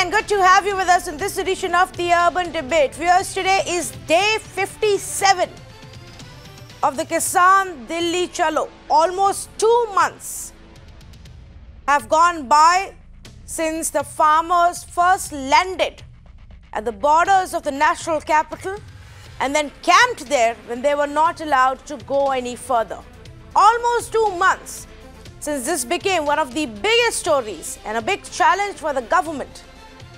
and good to have you with us in this edition of the Urban Debate. Viewers, today is day 57 of the Kisan Delhi Chalo. Almost 2 months have gone by since the farmers first landed at the borders of the national capital and then camped there when they were not allowed to go any further. Almost 2 months since this became one of the biggest stories and a big challenge for the government.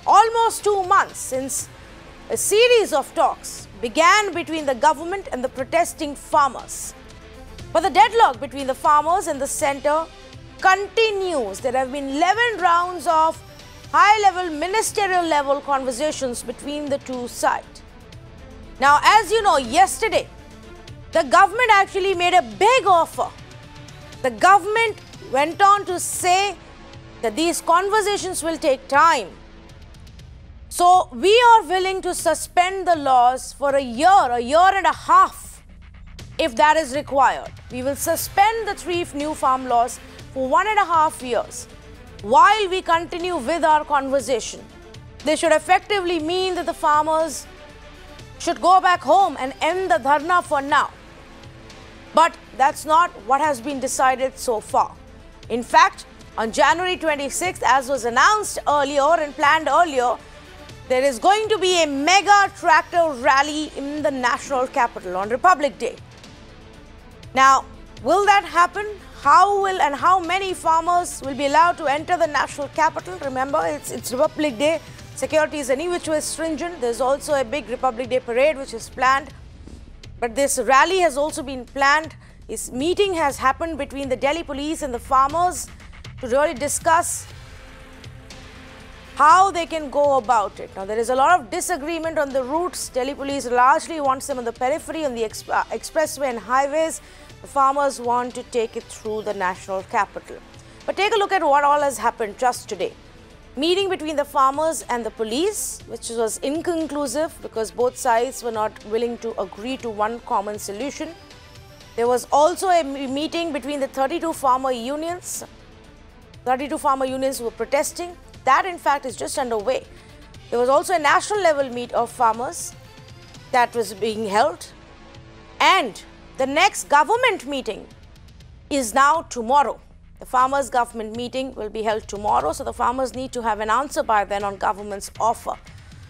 Almost 2 months since a series of talks began between the government and the protesting farmers. But the deadlock between the farmers and the centre continues. There have been 11 rounds of high-level, ministerial-level conversations between the two sides. Now, as you know, yesterday, the government actually made a big offer. The government went on to say that these conversations will take time. So, we are willing to suspend the laws for a year and a half, if that is required. We will suspend the 3 new farm laws for 1.5 years while we continue with our conversation. This should effectively mean that the farmers should go back home and end the dharna for now. But that's not what has been decided so far. In fact, on January 26th, as was announced earlier and planned earlier, there is going to be a mega tractor rally in the national capital on Republic Day. Now, will that happen? How many farmers will be allowed to enter the national capital? Remember, it's Republic Day. Security is any which way stringent. There's also a big Republic Day parade which is planned. But this rally has also been planned. This meeting has happened between the Delhi police and the farmers to really discuss how they can go about it. Now, there is a lot of disagreement on the routes. Delhi police largely wants them on the periphery, on the expressway and highways. The farmers want to take it through the national capital. But take a look at what all has happened just today. Meeting between the farmers and the police, which was inconclusive because both sides were not willing to agree to one common solution. There was also a meeting between the 32 farmer unions. 32 farmer unions were protesting. That, in fact, is just underway. There was also a national level meet of farmers that was being held. And the next government meeting is now tomorrow. The farmers' government meeting will be held tomorrow, so the farmers need to have an answer by then on government's offer.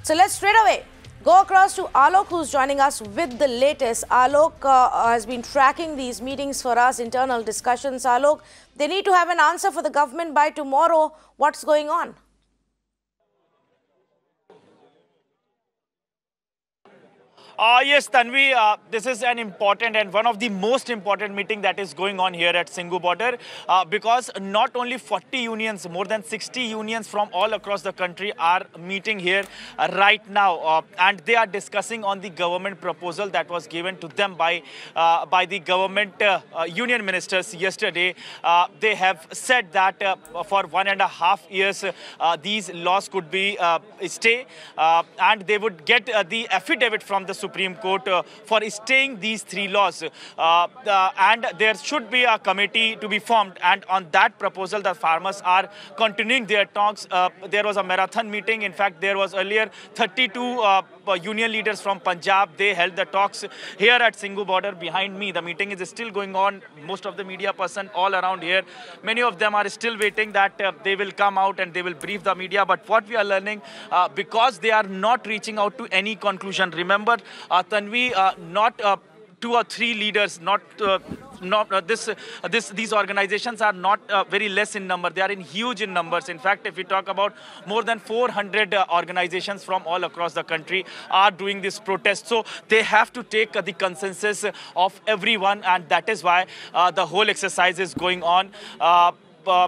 So let's straight away go across to Alok, who's joining us with the latest. Alok has been tracking these meetings for us, internal discussions. Alok, they need to have an answer for the government by tomorrow. What's going on? Yes, Tanvi, this is an important and one of the most important meeting that is going on here at Singhu border because not only 40 unions, more than 60 unions from all across the country are meeting here right now and they are discussing on the government proposal that was given to them by the government union ministers yesterday. They have said that for 1.5 years these laws could be stay and they would get the affidavit from the Supreme Court for staying these 3 laws and there should be a committee to be formed, and on that proposal the farmers are continuing their talks. There was a marathon meeting. In fact, there was earlier 32 union leaders from Punjab. They held the talks here at Singhu border. Behind me, the meeting is still going on. Most of the media person all around here, many of them are still waiting that they will come out and they will brief the media. But what we are learning, because they are not reaching out to any conclusion. Remember, Tanvi, not 2 or 3 leaders, these organizations are not very less in number. They are huge in numbers. In fact, if we talk about more than 400 organizations from all across the country are doing this protest. So they have to take the consensus of everyone, and that is why the whole exercise is going on.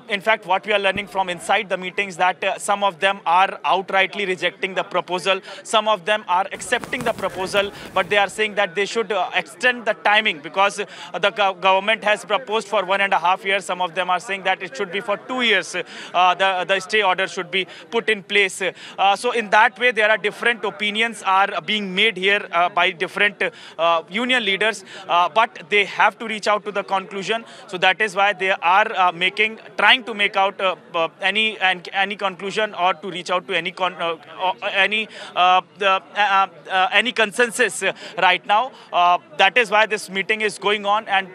In fact, what we are learning from inside the meetings that some of them are outrightly rejecting the proposal. Some of them are accepting the proposal, but they are saying that they should extend the timing because the government has proposed for 1.5 years. Some of them are saying that it should be for 2 years. The stay order should be put in place. So in that way, there are different opinions are being made here by different union leaders, but they have to reach out to the conclusion. So that is why they are making trying to make out any conclusion or to reach out to any consensus right now. That is why this meeting is going on, and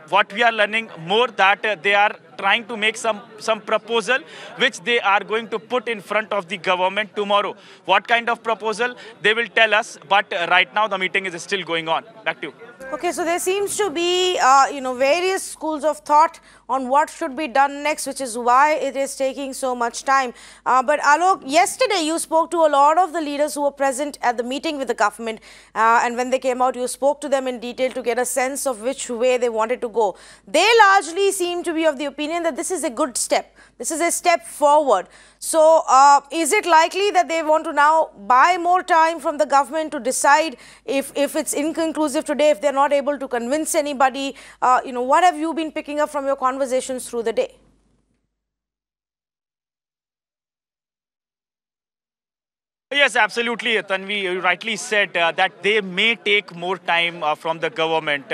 what we are learning more that they are trying to make some proposal which they are going to put in front of the government tomorrow. What kind of proposal they will tell us, but right now the meeting is still going on. Back to you. Okay, so there seems to be, various schools of thought on what should be done next, which is why it is taking so much time. But Alok, yesterday you spoke to a lot of the leaders who were present at the meeting with the government, and when they came out, you spoke to them in detail to get a sense of which way they wanted to go. They largely seem to be of the opinion that this is a good step. This is a step forward. So, is it likely that they want to now buy more time from the government to decide if it's inconclusive today, if they're not able to convince anybody? What have you been picking up from your conversations through the day? Yes, absolutely, Tanvi. You rightly said that they may take more time from the government.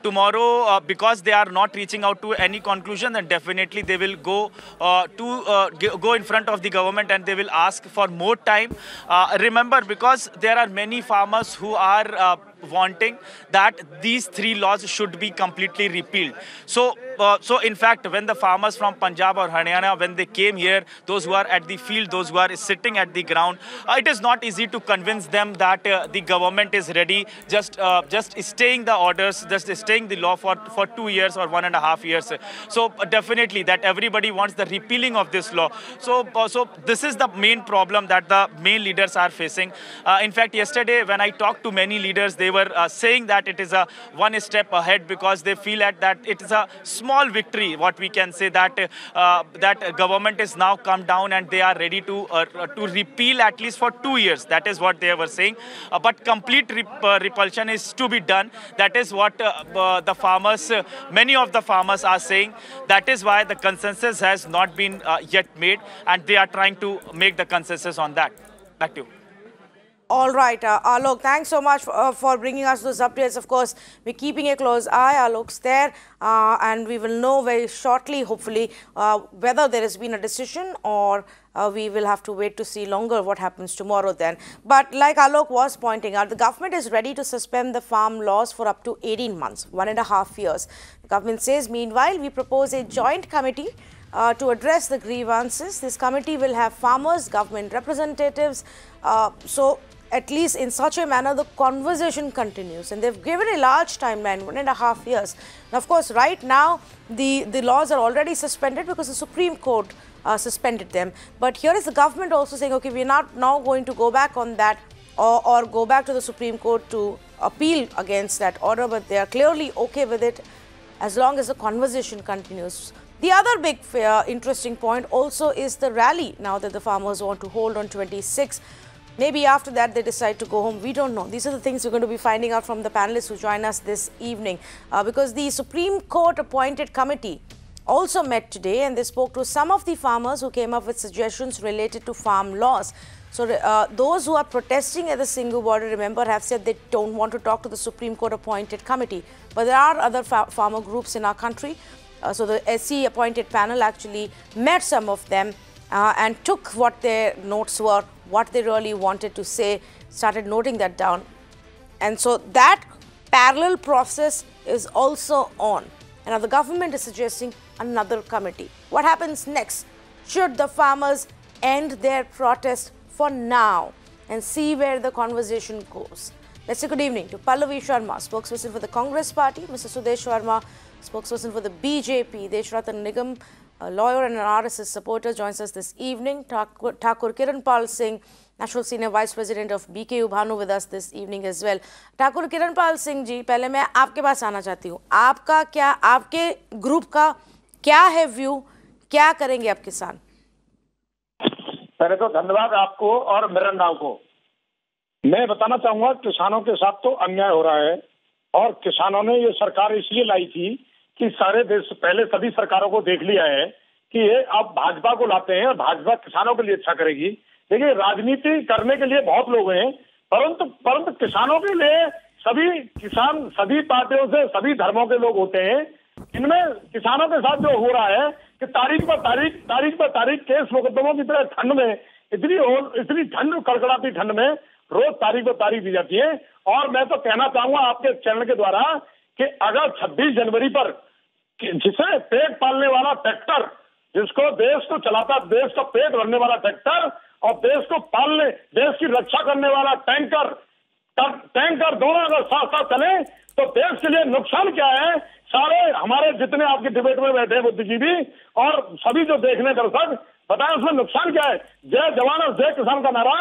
Tomorrow, because they are not reaching out to any conclusion, then definitely they will go go in front of the government and they will ask for more time. Remember, because there are many farmers who are wanting that these 3 laws should be completely repealed. So in fact, when the farmers from Punjab or Haryana, when they came here, those who are at the field, those who are sitting at the ground, it is not easy to convince them that the government is ready, just staying the orders, just staying the law for 2 years or 1.5 years. So definitely that everybody wants the repealing of this law. So this is the main problem that the main leaders are facing. In fact, yesterday when I talked to many leaders, they were saying that it is a one step ahead because they feel that it is a small victory, what we can say, that that government is now come down and they are ready to repeal at least for 2 years. That is what they were saying. But complete repulsion is to be done. That is what the farmers, many of the farmers are saying. That is why the consensus has not been yet made, and they are trying to make the consensus on that. Back to you. All right, Alok, thanks so much for bringing us those updates. Of course, we're keeping a close eye. Alok's there, and we will know very shortly, hopefully, whether there has been a decision or we will have to wait to see longer what happens tomorrow then. But like Alok was pointing out, the government is ready to suspend the farm laws for up to 18 months, 1.5 years. The government says, meanwhile, we propose a joint committee to address the grievances. This committee will have farmers, government representatives, so at least in such a manner the conversation continues, and they've given a large timeline, 1.5 years. Now, of course, right now the laws are already suspended because the Supreme Court suspended them. But here is the government also saying, okay, we're not now going to go back on that or go back to the Supreme Court to appeal against that order, but they are clearly okay with it as long as the conversation continues. The other big interesting point also is the rally now that the farmers want to hold on 26. Maybe after that they decide to go home. We don't know. These are the things we're going to be finding out from the panelists who join us this evening. Because the Supreme Court appointed committee also met today, and they spoke to some of the farmers who came up with suggestions related to farm laws. So those who are protesting at the Singhu border, remember, have said they don't want to talk to the Supreme Court appointed committee. But there are other farmer groups in our country. So the SC appointed panel actually met some of them and took what their notes were, what they really wanted to say, started noting that down. And so that parallel process is also on. And now the government is suggesting another committee. What happens next? Should the farmers end their protest for now and see where the conversation goes? Let's say good evening to Pallavi Sharma, spokesperson for the Congress Party, Mr. Sudesh Sharma, spokesperson for the BJP, Deshratan Nigam, a lawyer and an RSS supporter, joins us this evening. Thakur Kiranpal Singh, National Senior Vice President of BKU Bhanu, with us this evening as well. Thakur Kiranpal Singh जी, पहले मैं आपके पास आना चाहती हूँ. आपका क्या, आपके group का क्या है व्यू, क्या करेंगे आप किसान? पहले तो धन्यवाद आपको और मिरंडाओं को. मैं बताना चाहूंगा, किसानों के साथ तो अन्याय हो रहा है और किसानों ने ये सरकार इसलिए लाई थी कि सारे देश पहले सभी सरकारों को देख लिया है कि ये अब भाजपा को लाते हैं और भाजपा किसानों के लिए अच्छा करेगी. देखिए, राजनीति करने के लिए बहुत लोग हैं, परंतु किसानों के लिए सभी किसान सभी पार्टियों से सभी धर्मों के लोग होते हैं. इनमें किसानों के साथ जो हो रहा है, कि तारीख पर तारीख केस मुकदमों की तरह ठंड में इतनी ठंड, कड़कड़ाती ठंड में रोज तारीख पर तारीख दी जाती है। और मैं तो कहना चाहूंगा आपके चैनल के द्वारा कि अगर 26 जनवरी पर जिसे पेट पालने वाला ट्रैक्टर, जिसको देश को चलाता, देश का पेट भरने वाला ट्रैक्टर और देश को पालने, देश की रक्षा करने वाला टैंकर दोनों अगर साथ साथ चले तो देश के लिए नुकसान क्या है। सारे हमारे जितने आपकी डिबेट में बैठे हैं बुद्धिजीवी और सभी जो देखने दर्शक, बताएं उसमें नुकसान क्या है। जय जवान और जय किसान का नारा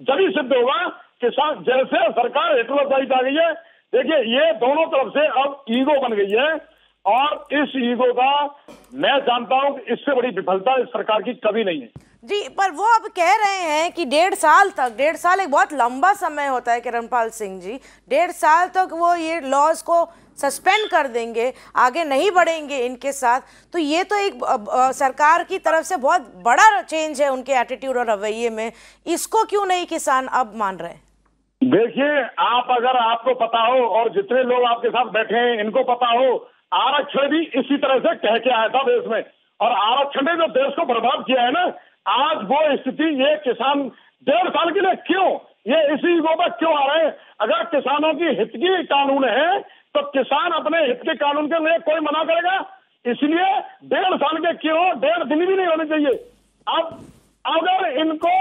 जब ही सिद्ध होगा। किसान जैसे सरकार हिटलरसाइड आ गई है, देखिए ये दोनों तरफ से अब ईगो बन गई है और इस ईगो का मैं जानता हूं कि इससे बड़ी विफलता इस सरकार की कभी नहीं है। जी, पर वो अब कह रहे हैं कि 1.5 साल एक बहुत लंबा समय होता है किरणपाल सिंह जी। 1.5 साल तक वो ये लॉज को सस्पेंड कर देंगे, आगे नहीं बढ़ेंगे इनके साथ। तो ये तो एक सरकार की तरफ से बहुत बड़ा चेंज है उनके एटीट्यूड और रवैये में। इसको क्यों नहीं किसान अब मान रहे हैं? देखिए, अगर आपको पता हो और जितने लोग आपके साथ बैठे हैं इनको पता हो, आरक्षण भी इसी तरह से कह के आया था देश में, और आरक्षण ने जो देश को बर्बाद किया है ना, आज वो स्थिति ये किसान 1.5 साल के लिए क्यों ये इसी ईगो पर क्यों आ रहे हैं। अगर किसानों की हित की कानून है तो किसान अपने हित के कानून के लिए कोई मना करेगा। इसलिए 1.5 साल के क्यों, 1.5 दिन भी नहीं होने चाहिए। अब अगर इनको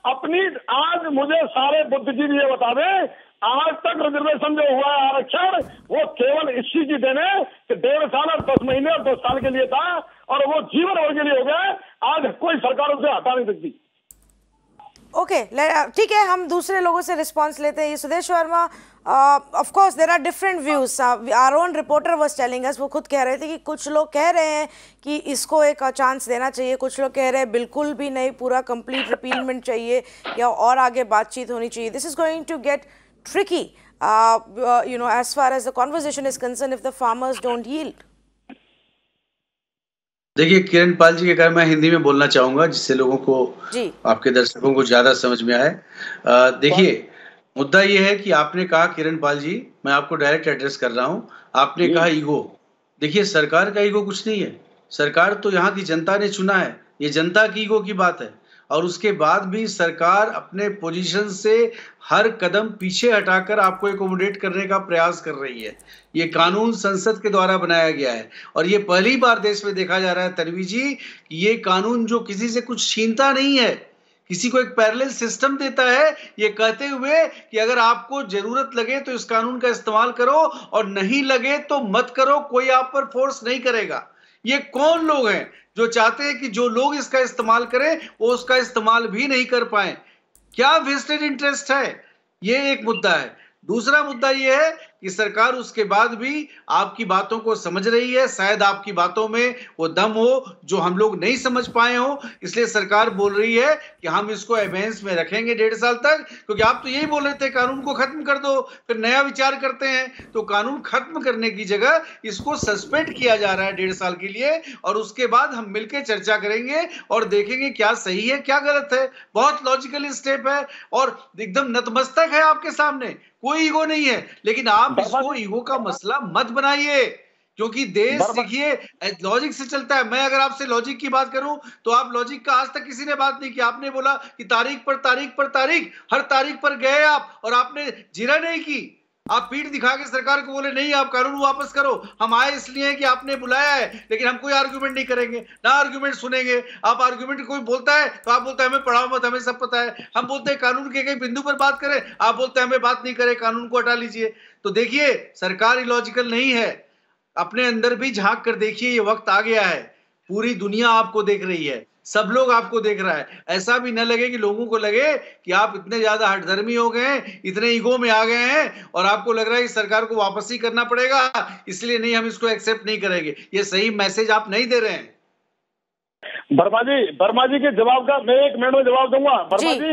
अपनी, आज मुझे सारे बुद्धिजीवी ये बता दें, आज तक रिजर्वेशन जो हुआ है आरक्षण, वो केवल इसी की देन है कि 1.5 साल और 10 महीने और 10 साल के लिए था और वो जीवन भर के लिए हो गया। आज कोई सरकार उसे हटा नहीं सकती। ओके, ठीक है, हम दूसरे लोगों से रिस्पांस लेते हैं। Sudesh Verma, of course there are different views. Our own reporter was telling us, वो खुद कह रहे थे कि कुछ लोग कह रहे हैं कि इसको एक चांस देना चाहिए, कुछ लोग कह रहे हैं बिल्कुल भी नहीं, पूरा कंप्लीट रिपीलमेंट चाहिए या और आगे बातचीत होनी चाहिए। This is going to get tricky, as far as the conversation is concerned, if the farmers don't yield. देखिए, किरणपाल जी के कारण मैं हिंदी में बोलना चाहूंगा जिससे लोगों को, आपके दर्शकों को ज्यादा समझ में आए। देखिए, मुद्दा ये है कि आपने कहा, किरणपाल जी, मैं आपको डायरेक्ट एड्रेस कर रहा हूं, आपने कहा ईगो। देखिए, सरकार का ईगो कुछ नहीं है। सरकार तो यहाँ की जनता ने चुना है, ये जनता की ईगो की बात है। और उसके बाद भी सरकार अपने पोजीशन से हर कदम पीछे हटाकर आपको एकोमोडेट करने का प्रयास कर रही है। ये कानून संसद के द्वारा बनाया गया है और ये पहली बार देश में देखा जा रहा है, तन्वी जी, कि ये कानून जो किसी से कुछ छीनता नहीं है, किसी को एक पैरेलल सिस्टम देता है, ये कहते हुए कि अगर आपको जरूरत लगे तो इस कानून का इस्तेमाल करो और नहीं लगे तो मत करो, कोई आप पर फोर्स नहीं करेगा। ये कौन लोग हैं जो चाहते हैं कि जो लोग इसका इस्तेमाल करें वो उसका इस्तेमाल भी नहीं कर पाए? क्या वेस्टेड इंटरेस्ट है? ये एक मुद्दा है। दूसरा मुद्दा ये है कि सरकार उसके बाद भी आपकी बातों को समझ रही है। शायद आपकी बातों में वो दम हो जो हम लोग नहीं समझ पाए हो, इसलिए सरकार बोल रही है कि हम इसको एवेंस में रखेंगे 1.5 साल तक। क्योंकि आप तो यही बोल रहे थे कानून को खत्म कर दो, फिर नया विचार करते हैं। तो कानून खत्म करने की जगह इसको सस्पेंड किया जा रहा है 1.5 साल के लिए, और उसके बाद हम मिलकर चर्चा करेंगे और देखेंगे क्या सही है क्या गलत है। बहुत लॉजिकल स्टेप है और एकदम नतमस्तक है आपके सामने, कोई ईगो नहीं है। लेकिन आप इसको ईगो का मसला मत बनाइए, क्योंकि देश देखिए लॉजिक से चलता है। मैं अगर आपसे लॉजिक की बात करूं तो आप लॉजिक का आज तक किसी ने बात नहीं की। आपने बोला कि तारीख पर तारीख पर तारीख, हर तारीख पर गए आप और आपने जिरा नहीं की। आप पीठ दिखा के सरकार को बोले नहीं आप कानून वापस करो, हम आए इसलिए कि आपने बुलाया है, लेकिन हम कोई आर्गुमेंट नहीं करेंगे, ना आर्गुमेंट सुनेंगे। आप आर्गुमेंट कोई बोलता है तो आप बोलते हैं हमें पढ़ाओ मत, हमें सब पता है। हम बोलते हैं कानून के कई बिंदु पर बात करें, आप बोलते हैं हमें बात नहीं करें, कानून को हटा लीजिए। तो देखिए, सरकार इलॉजिकल नहीं है। अपने अंदर भी झांक कर देखिए, ये वक्त आ गया है। पूरी दुनिया आपको देख रही है, सब लोग आपको देख रहा है। ऐसा भी न लगे कि लोगों को लगे कि आप इतने ज्यादा हठधर्मी हो गए हैं, इतने ईगो में आ गए हैं और आपको लग रहा है कि सरकार को वापस ही करना पड़ेगा, इसलिए नहीं हम इसको एक्सेप्ट नहीं करेंगे। ये सही मैसेज आप नहीं दे रहे हैं। वर्मा जी के जवाब का मैं 1 मिनट में जवाब दूंगा। वर्मा जी,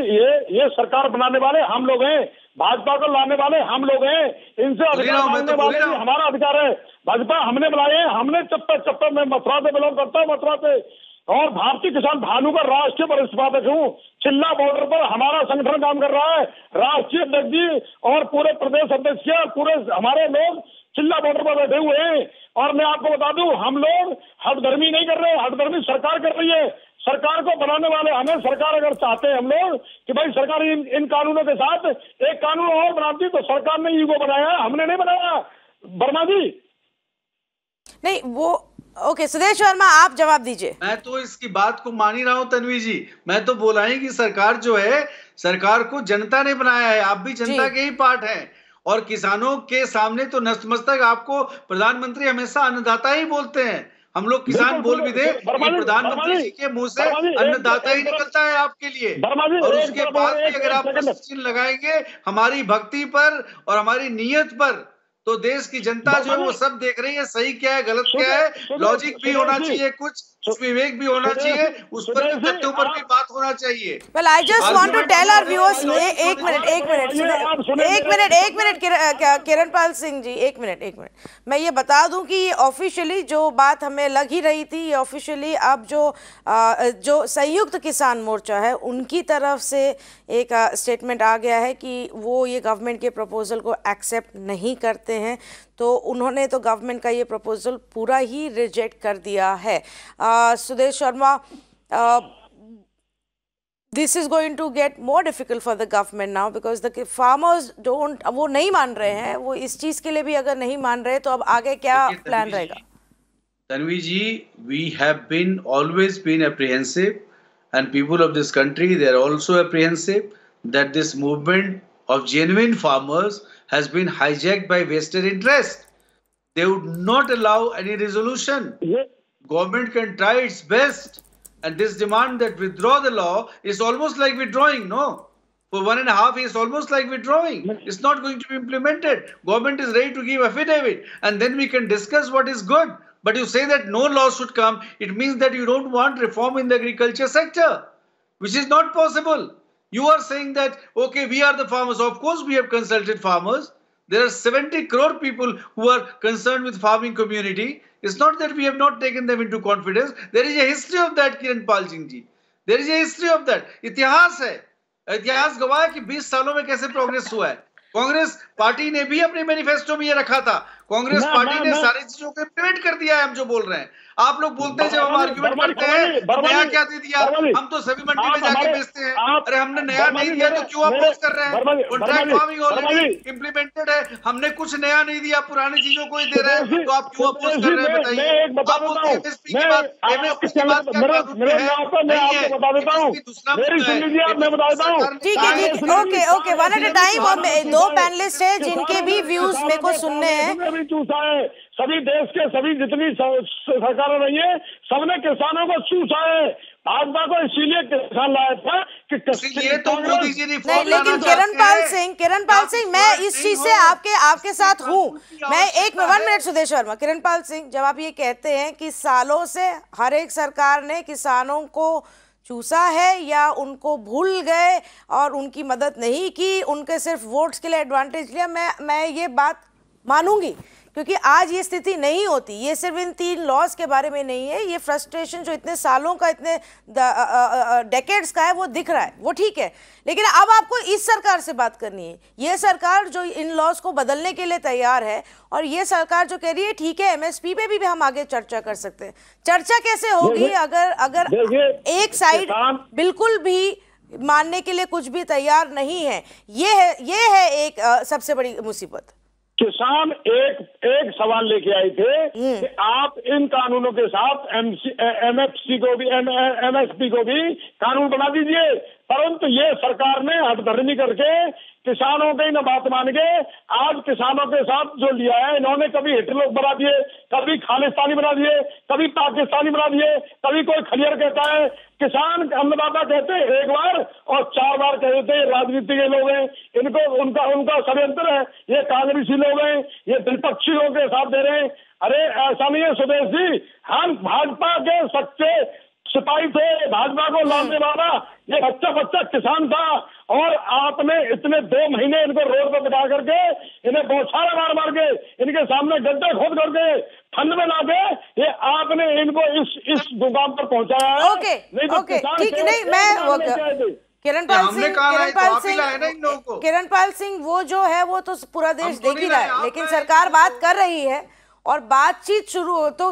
ये सरकार बनाने वाले हम लोग हैं, भाजपा को लाने वाले हम लोग हैं, इनसे अधिकार मांगने वाले हमारा अधिकार है। भाजपा हमने बुलाए, हमने चप्पे में मथुरा से बिलोंग करता हूँ, मथुरा से, और भारतीय किसान भानु का राष्ट्रीय वरिष्ठ उपाध्यक्ष हूँ। चिल्ला बॉर्डर पर हमारा संगठन काम कर रहा है, राष्ट्रीय अध्यक्ष जी और पूरे प्रदेश अध्यक्ष और पूरे हमारे लोग चिल्ला बॉर्डर पर बैठे हुए हैं और मैं आपको बता दूं, हम लोग हठधर्मी नहीं कर रहे, हठधर्मी सरकार कर रही है। सरकार को बनाने वाले हमें, सरकार अगर चाहते हैं हम लोग कि भाई सरकार इन कानूनों के साथ एक कानून और बनाती, तो सरकार ने ईगो बनाया, हमने नहीं बनाया वर्मा जी। नहीं वो ओके, सुदेश वर्मा आप जवाब दीजिए। मैं तो इसकी बात को मान ही रहा हूं तन्वी जी। मैं तो बोला ही कि सरकार जो है, सरकार को जनता ने बनाया है, आप भी जनता के ही पार्ट हैं। और किसानों के सामने तो नतमस्तक आपको प्रधानमंत्री हमेशा अन्नदाता ही बोलते हैं। हम लोग किसान बोल भी दे, प्रधानमंत्री जी के मुंह से अन्नदाता ही निकलता है आपके लिए। और उसके बाद भी अगर आप प्रश्न लगाएंगे हमारी भक्ति पर और हमारी नीयत पर, तो देश की जनता जो है वो सब देख रही है, सही क्या है गलत क्या है। लॉजिक भी होना चाहिए, कुछ विवेक भी होना चाहिए, उस पर तथ्यों पर भी बात होना चाहिए। Well, I just want to tell our viewers, एक मिनट किरणपाल सिंह जी, एक मिनट मैं ये बता दूं कि ये ऑफिशियली जो बात हमें लग ही रही थी, ये ऑफिशियली अब जो संयुक्त किसान मोर्चा है उनकी तरफ से एक स्टेटमेंट आ गया है कि वो ये गवर्नमेंट के प्रपोजल को एक्सेप्ट नहीं करते हैं। तो उन्होंने तो गवर्नमेंट का ये प्रपोजल पूरा ही रिजेक्ट कर दिया है। Sudesh Sharma, this is going to get more difficult for the government now because the farmers don't, वो नहीं मान रहे हैं, वो इस चीज के लिए भी अगर नहीं मान रहे तो अब आगे क्या प्लान रहेगा? तन्वी जी, we have been always been apprehensive and people of this country, they are also apprehensive that this movement of genuine farmers has been hijacked by vested interest. They would not allow any resolution. Government can try its best, and this demand that withdraw the law is almost like withdrawing, no? For 1.5 years, almost like withdrawing. It's not going to be implemented. Government is ready to give affidavit, and then we can discuss what is good. But you say that no law should come, it means that you don't want reform in the agriculture sector, which is not possible. You are saying that, okay, we are the farmers. Of course, we have consulted farmers. There are 70 crore people who are concerned with farming community. It's not that we have not taken them into confidence. There is a history of that, Kiranpal Singh ji. There is a history of that. इतिहास है, इतिहास गवाह है कि 20 सालों में कैसे progress हुआ है। कांग्रेस पार्टी ने भी अपने मैनिफेस्टो में ये रखा था। कांग्रेस पार्टी ने सारी चीजों को इम्प्लीमेंट कर दिया है। हम जो बोल रहे हैं, आप लोग बोलते हैं जब हम आर्ग्यूमेंट करते हैं नया क्या दे दिया, हम तो सभी मंडी में जाके बेचते हैं। अरे हमने नया नहीं दिया तो क्यों अपोज कर रहे हैं? कॉन्ट्रैक्ट फार्मिंग ऑलरेडी इम्प्लीमेंटेड है, हमने कुछ नया नहीं दिया, पुरानी चीजों को ही दे रहे हैं, तो आप क्यों अपोज कर रहे हैं? बताइए। आप बोलते हैं एमएसपी की बात, एमएसपी की बात क्या कानून में है? नहीं है, एमएसपी दूसरा मुद्दा है। ठीक है, okay, one at a time. और दो पैनलिस्ट है जिनके भी व्यूज मेरे को सुनने हैं। चूसा है, सभी देश के सभी जितनी सरकारें रही है, सबने किसानों को चूसा है। भाजपा को इसीलिए किसान लाया था कि तो मोदी जी ने नहीं, लेकिन किरणपाल सिंह मैं इस चीज से आपके साथ हूँ। मैं 1 मिनट सुदेश वर्मा, किरणपाल सिंह, जब आप ये कहते हैं कि सालों से हर एक सरकार ने किसानों को चूसा है या उनको भूल गए और उनकी मदद नहीं की, उनके सिर्फ वोट्स के लिए एडवांटेज लिया, मैं ये बात मानूंगी, क्योंकि आज ये स्थिति नहीं होती। ये सिर्फ इन 3 लॉज के बारे में नहीं है, ये फ्रस्ट्रेशन जो इतने सालों का, इतने डेकेड्स का है, वो दिख रहा है, वो ठीक है। लेकिन अब आपको इस सरकार से बात करनी है, ये सरकार जो इन लॉज को बदलने के लिए तैयार है, और ये सरकार जो कह रही है ठीक है एमएसपी पे भी हम आगे चर्चा कर सकते हैं। चर्चा कैसे होगी अगर एक साइड बिल्कुल भी मानने के लिए कुछ भी तैयार नहीं है? ये है एक सबसे बड़ी मुसीबत। किसान एक सवाल लेके आए थे कि आप इन कानूनों के साथ एमएसपी को भी कानून बना दीजिए, परंतु ये सरकार ने हठधर्मी करके किसानों की न बात मान के आज किसानों के साथ जो लिया है, इन्होंने कभी हिटलर बना दिए, कभी खालिस्तानी बना दिए, कभी पाकिस्तानी बना दिए, कभी कोई खलियर कहता है, किसान अन्नदाता कहते हैं एक बार और 4 बार कह देते हैं। राजनीति के लोग हैं, इनको उनका षड्यंत्र है, ये कांग्रेसी लोग हैं, ये विपक्षी लोगों के साथ दे रहे हैं। अरे ऐसा नहीं है सुदेश जी, हम भाजपा के सच्चे सिपाही थे, भाजपा को लाने वाला ये बच्चा किसान था, और आपने इतने 2 महीने इनको रोड पर बिठा करके इन्हें बौछारा मार के इनके सामने गड्ढे खोद करके ठंड में ला के ये आपने इनको इस मुकाम पर पहुंचाया है। ओके, ठीक, नहीं मैं किरणपाल सिंह वो जो है वो तो पूरा देश देख ही रहा है, लेकिन सरकार बात कर रही है और बातचीत शुरू हो तो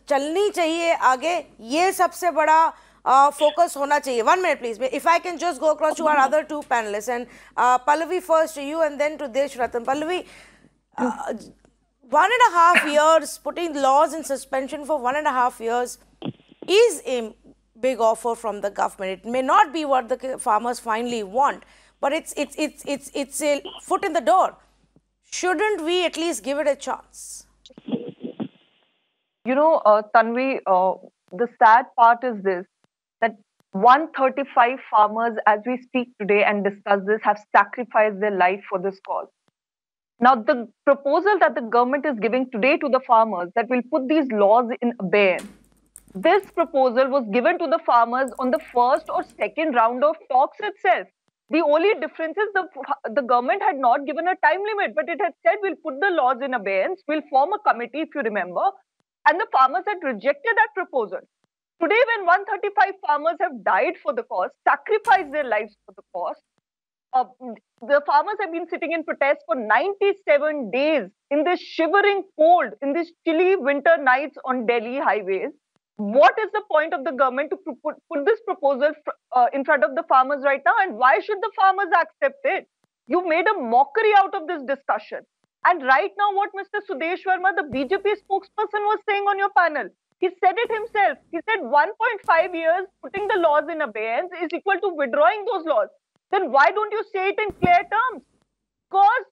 चलनी चाहिए आगे, ये सबसे बड़ा focus hona chahiye. 1 minute please. If I can just go across to our other two panelists, and Pallavi first to you and then to Desh Ratan. Pallavi, 1.5 years, putting laws in suspension for 1.5 years is a big offer from the government. It may not be what the farmers finally want, but it's a foot in the door. Shouldn't we at least give it a chance? You know, Tanvi, the sad part is this, that 135 farmers, as we speak today and discuss this, have sacrificed their life for this cause. Now, the proposal that the government is giving today to the farmers that will put these laws in abeyance, this proposal was given to the farmers on the first or second round of talks itself. The only difference is the government had not given a time limit, but it had said we'll put the laws in abeyance, we'll form a committee, if you remember, and the farmers had rejected that proposal. Today, when 135 farmers have died for the cause, sacrificed their lives for the cause, the farmers have been sitting in protest for 97 days in this shivering cold, in these chilly winter nights on Delhi highways. What is the point of the government to put this proposal in front of the farmers right now, and why should the farmers accept it? You made a mockery out of this discussion. And right now, what Mr. Sudesh Verma, the BJP spokesperson, was saying on your panel, he said it himself. He said 1.5 years putting the laws in abeyance is equal to withdrawing those laws. Then why don't you say it in clear terms? Because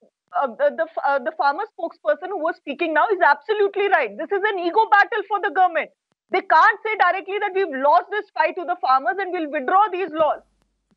the farmer spokesperson who was speaking now is absolutely right. This is an ego battle for the government. They can't say directly that we've lost this fight to the farmers and we'll withdraw these laws.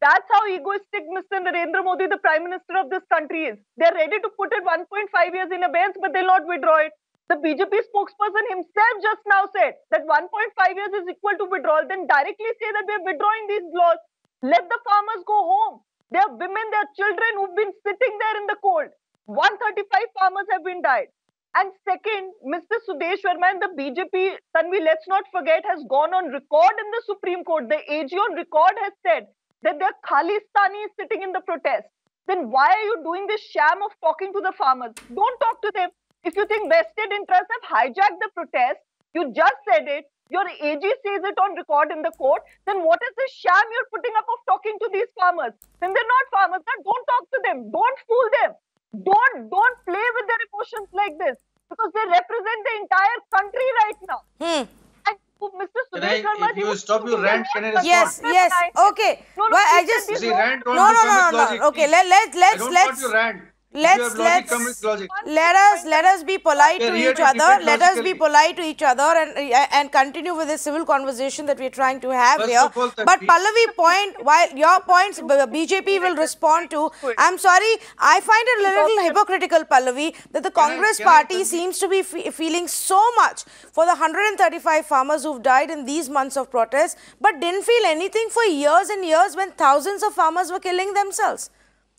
That's how egoistic Mr. Narendra Modi, the Prime Minister of this country, is. They're ready to put it 1.5 years in abeyance, but they'll not withdraw it. The BJP spokesperson himself just now said that 1.5 years is equal to withdrawal. Then directly say that we're withdrawing these laws. Let the farmers go home. There are women, there are children who've been sitting there in the cold. 135 farmers have been died. And second, Mr. Sudesh Verma and the BJP, Tanvi, let's not forget, has gone on record in the Supreme Court. The AG on record has said that they're Khalistanis sitting in the protest. Then why are you doing this sham of talking to the farmers? Don't talk to them. If you think vested interests have hijacked the protest, you just said it, your AG says it on record in the court, then what is this sham you're putting up of talking to these farmers? Then they're not farmers, then don't talk to them. Don't fool them. Don't play with their emotions like this, because they represent the entire country right now. And Mr. Sudesh Verma, if you stop your rant, can I respond? Yes. Okay. No, I just rant on no. Okay, let us be polite to each other. Let us be polite to each other and continue with this civil conversation that we are trying to have here. But Pallavi point, while your points BJP will respond to, I'm sorry, I find it a little hypocritical, Pallavi, that the Congress party seems to be feeling so much for the 135 farmers who've died in these months of protest, but didn't feel anything for years and years when thousands of farmers were killing themselves.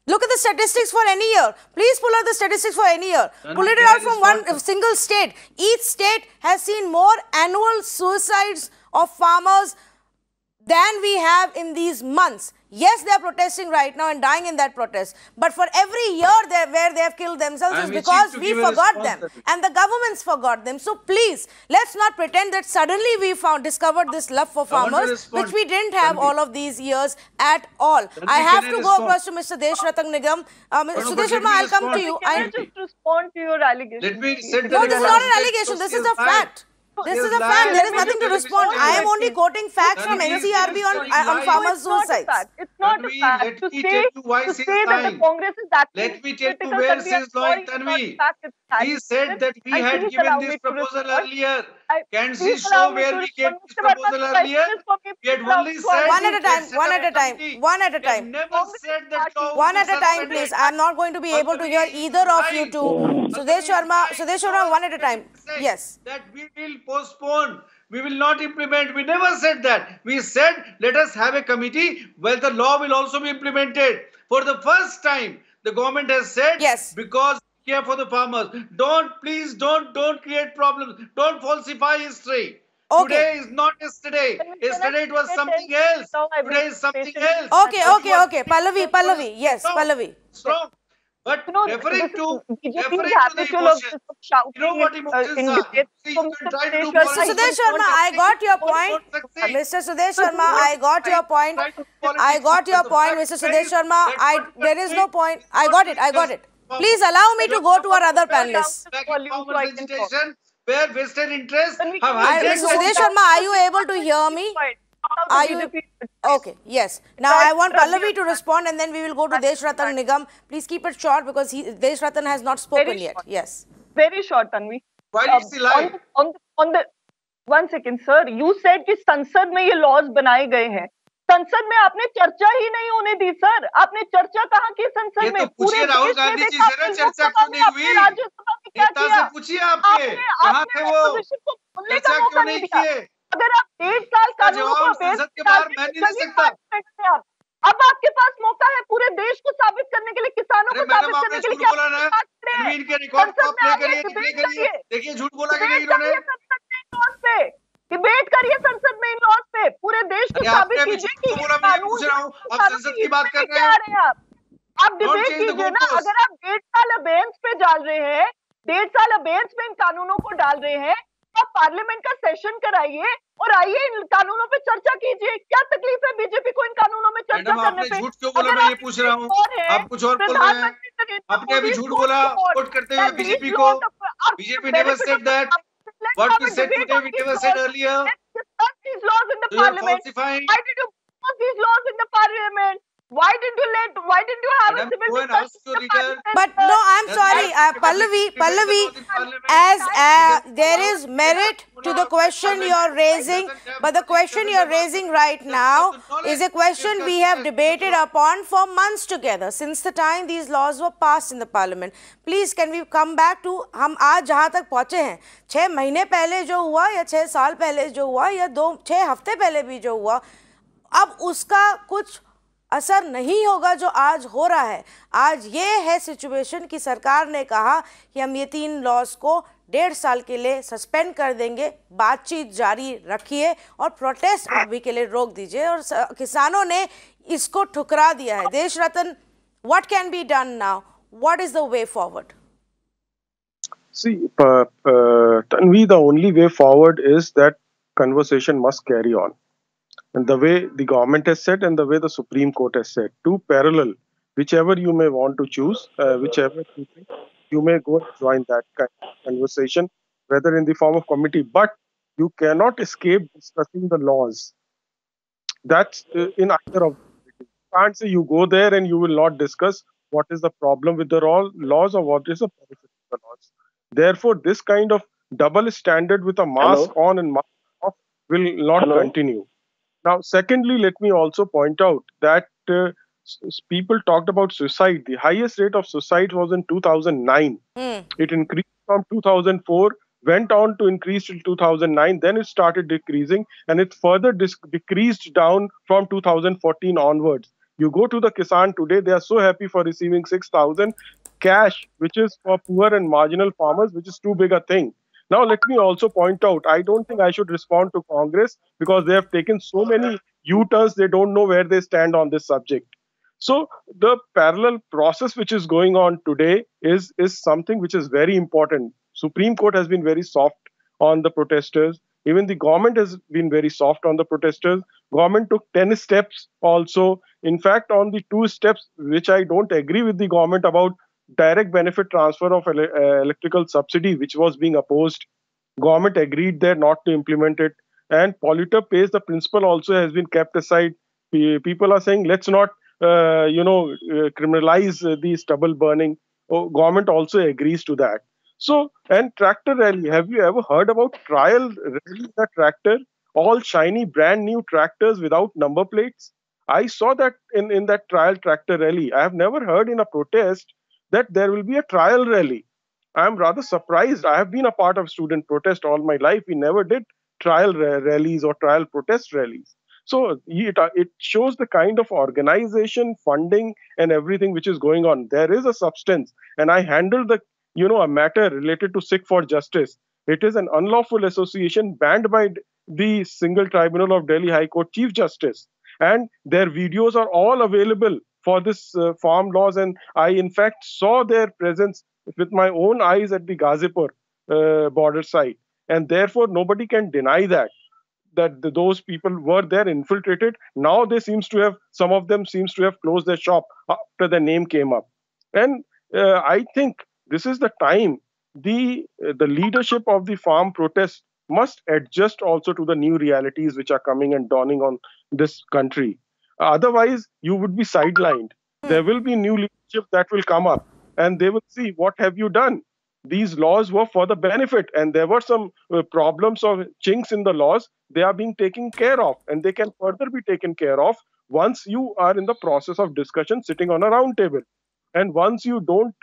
Look at the statistics for any year. Please pull out the statistics for any year. Pull it out from one single state. Each state has seen more annual suicides of farmers than we have in these months. Yes, they are protesting right now and dying in that protest. But for every year where they have killed themselves is because we forgot them. And the governments forgot them. So please, let's not pretend that suddenly we discovered this love for farmers, which we didn't have all of these years at all. I have to go across to Mr. Desh Ratan Nigam. Sudesh Verma, I'll come to you. I just respond to your allegation. No, this is not an allegation. This is a fact. This is a fact. There is nothing to respond. I am only quoting facts from NCRB on farmers' suicides. It's not a fact. To say that the Congress is actually let me tell you where says law, Tanvi. He said that we had given this proposal earlier. Can she show where we gave this proposal earlier? We had only said one at a time. Never said that law. One at a time, please. I am not going to be able to hear either of you two. Sudesh Verma, one at a time. Yes. That we will postpone. We will not implement. We never said that. We said, let us have a committee where the law will also be implemented. For the first time, the government has said, yes, because we care for the farmers. Please don't create problems. Don't falsify history. Okay. Today is not yesterday. Yesterday it was something else. Today is something else. Okay. Pallavi. Yes, Pallavi. Strong. But referring to the emotions, you know what emotions are. See, you can try to do Mr. Sudesh Sharma, I got your point. Mr. Sudesh Sharma, I got your point. I got your point, Mr. Sudesh Sharma. There is no point. I got it. Please allow me to go to our other panelists. Where vested interests have Mr. Sudesh Sharma, are you able to hear me? Are you? Okay, yes. Now I want Pallavi to respond and then we will go to Desh Ratan Nigam. Please keep it short because Desh Ratan has not spoken yet. Yes. Very short, Tanvi. Why did she lie? On the 1 second, sir. You said कि संसद में ये laws बनाए गए हैं. संसद में आपने चर्चा ही नहीं होने दी, सर. आपने चर्चा कहाँ की संसद में? पूछिए राहुल गांधी जी से, चर्चा क्यों नहीं हुई? राज्यसभा में क्या किया? पूछिए आपके कहाँ थे वो? चर्चा क्यों नहीं किए? अगर आप 1.5 साल कानून को संसद के बाहर मैं नहीं दे सकता. अब आपके पास मौका है पूरे देश को साबित करने के लिए, किसानों को साबित करने के लिए. बोला ना, के रिकॉर्ड को प्ले करिए. देखिए झूठ बोला कि नहीं इन्होंने. डिबेट करिए संसद में इन लॉज पे, पूरे देश को साबित कीजिए कि कानून. अब संसद की बात कर रहे हैं आप डिबेट कीजिए ना. अगर आप 1.5 साल अबेंस पे डाल रहे हैं, 1.5 साल अबेंस में इन कानूनों को डाल रहे हैं, आप पार्लियामेंट का सेशन कराइए और आइए इन कानूनों पे चर्चा कीजिए. क्या तकलीफ है बीजेपी को इन कानूनों में चर्चा करने पे? झूठ क्यों बोला, मैं ये पूछ रहा हूँ. आप कुछ और बोल रहे हैं. आपने अभी झूठ बोला कोट करते हुए बीजेपी को. BJP never said that. What we said today we never said earlier. These laws in the parliament. Why did you pass these laws in the parliament? Why didn't you have a civil discussion? But no, I'm sorry, Pallavi, as there is merit to the question you're raising, but the question you're raising right now is a question we have debated upon for months together, since the time these laws were passed in the parliament. Please, can we come back to हम आज जहाँ तक पहुँचे हैं, 6 महीने पहले जो हुआ या 6 साल पहले जो हुआ या 6 हफ्ते पहले भी जो हुआ, अब उसका कुछ असर नहीं होगा जो आज हो रहा है. आज ये है सिचुएशन कि सरकार ने कहा कि हम ये 3 लॉज को 1.5 साल के लिए सस्पेंड कर देंगे. बातचीत जारी रखिए और प्रोटेस्ट अभी के लिए रोक दीजिए, और किसानों ने इसको ठुकरा दिया है. Desh Ratan, what can be done now? What is the way forward? See, Tanvi, the only way forward is that conversation must carry on. And the way the government has said and the way the Supreme Court has said, two parallel, whichever you may want to choose, whichever you think, you may go and join that kind of conversation, whether in the form of committee, but you cannot escape discussing the laws. That's in either of them. You can't say you go there and you will not discuss what is the problem with the laws or what is the benefit of the laws. Therefore, this kind of double standard with a mask on and mask off will not continue. Now, secondly, let me also point out that people talked about suicide. The highest rate of suicide was in 2009. It increased from 2004, went on to increase till 2009. Then it started decreasing, and it further decreased down from 2014 onwards. You go to the Kisan today, they are so happy for receiving 6,000 cash, which is for poor and marginal farmers, which is too big a thing. Now, let me also point out, I don't think I should respond to Congress because they have taken so many U-turns, they don't know where they stand on this subject. So, the parallel process which is going on today is something which is very important. Supreme Court has been very soft on the protesters. Even the government has been very soft on the protesters. Government took 10 steps also. In fact, on the 2 steps, which I don't agree with the government about, direct benefit transfer of electrical subsidy, which was being opposed. Government agreed there not to implement it. And polluter pays the principle also has been kept aside. People are saying, let's not, criminalize the stubble burning. Government also agrees to that. So, and tractor rally, have you ever heard about trial rally, the tractor? All shiny, brand new tractors without number plates. I saw that in that trial tractor rally. I have never heard in a protest that there will be a trial rally. I am rather surprised. I have been a part of student protest all my life. We never did trial rallies or trial protest rallies. So it shows the kind of organization, funding, and everything which is going on. There is a substance, and I handled a matter related to Sikh for Justice. It is an unlawful association banned by the Single Tribunal of Delhi High Court Chief Justice, and their videos are all available for this farm laws, and I in fact saw their presence with my own eyes at the Ghazipur border site, and therefore nobody can deny that those people were there infiltrated. Now they seems to have, some of them seems to have closed their shop after the name came up. And I think this is the time the leadership of the farm protest must adjust also to the new realities which are coming and dawning on this country. Otherwise, you would be sidelined. There will be new leadership that will come up, and they will see, what have you done? These laws were for the benefit, and there were some problems or chinks in the laws. They are being taken care of, and they can further be taken care of once you are in the process of discussion, sitting on a round table. And once you don't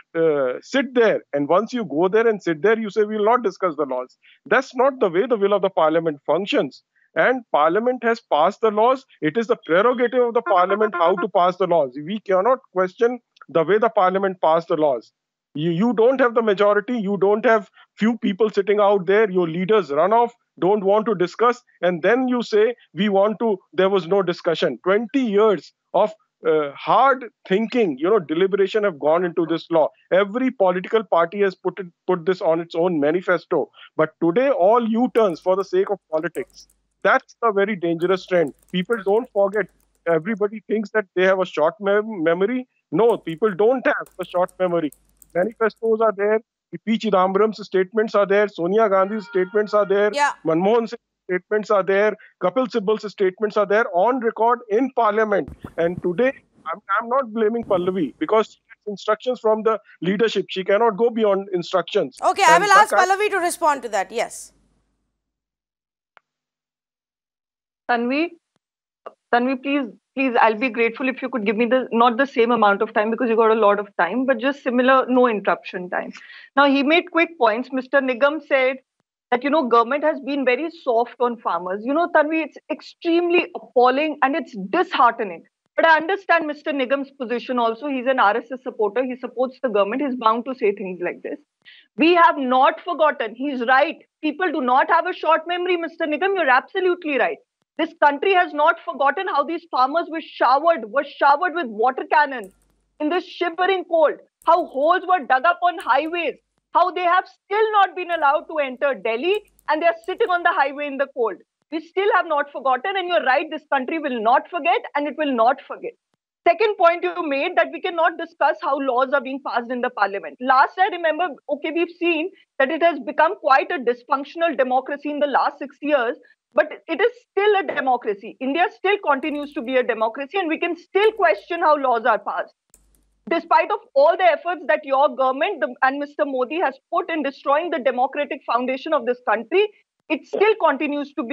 sit there, and once you go there and sit there, you say, we will not discuss the laws. That's not the way the will of the parliament functions. And parliament has passed the laws. It is the prerogative of the parliament how to pass the laws. We cannot question the way the parliament passed the laws. You don't have the majority. You don't have few people sitting out there. Your leaders run off, don't want to discuss. And then you say, there was no discussion. 20 years of hard thinking, deliberation have gone into this law. Every political party has put this on its own manifesto. But today, all U-turns for the sake of politics. That's a very dangerous trend. People don't forget. Everybody thinks that they have a short memory. No, people don't have a short memory. Manifestos are there. P. Chidambaram's statements are there. Sonia Gandhi's statements are there. Yeah. Manmohan Singh's statements are there. Kapil Sibbal's statements are there on record in parliament. And today, I'm not blaming Pallavi because she gets instructions from the leadership. She cannot go beyond instructions. Okay, I will ask Pallavi to respond to that. Yes. Tanvi, please, I'll be grateful if you could give me not the same amount of time because you got a lot of time, but just similar, no interruption time. Now, he made quick points. Mr. Nigam said that, government has been very soft on farmers. Tanvi, it's extremely appalling and it's disheartening. But I understand Mr. Nigam's position also. He's an RSS supporter. He supports the government. He's bound to say things like this. We have not forgotten. He's right. People do not have a short memory, Mr. Nigam. You're absolutely right. This country has not forgotten how these farmers were showered with water cannons in this shivering cold, how holes were dug up on highways, how they have still not been allowed to enter Delhi and they are sitting on the highway in the cold. We still have not forgotten, and you're right, this country will not forget and it will not forget. Second point you made, that we cannot discuss how laws are being passed in the parliament. Last I remember, okay, we've seen that it has become quite a dysfunctional democracy in the last 6 years. But it is still a democracy. India still continues to be a democracy, and we can still question how laws are passed. Despite of all the efforts that your government and Mr. Modi has put in destroying the democratic foundation of this country, it still continues to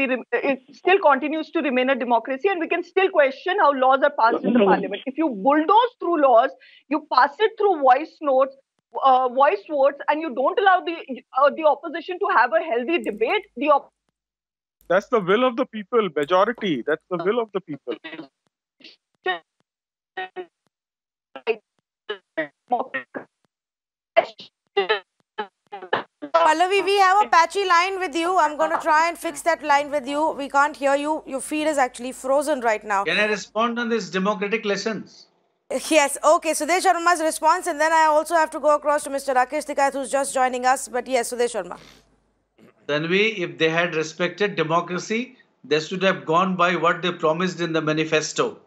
remain a democracy, and we can still question how laws are passed in the parliament. If you bulldoze through laws, you pass it through voice votes, and you don't allow the opposition to have a healthy debate, that's the will of the people, majority. That's the will of the people. Pallavi, we have a patchy line with you. I'm going to try and fix that line with you. We can't hear you. Your feed is actually frozen right now. Can I respond on this democratic lessons? Yes. Okay. Sudesh Sharma's response, and then I also have to go across to Mr. Rakesh Tikait, who's just joining us. But yes, Sudesh Sharma. Tanvi, if they had respected democracy, they should have gone by what they promised in the manifesto.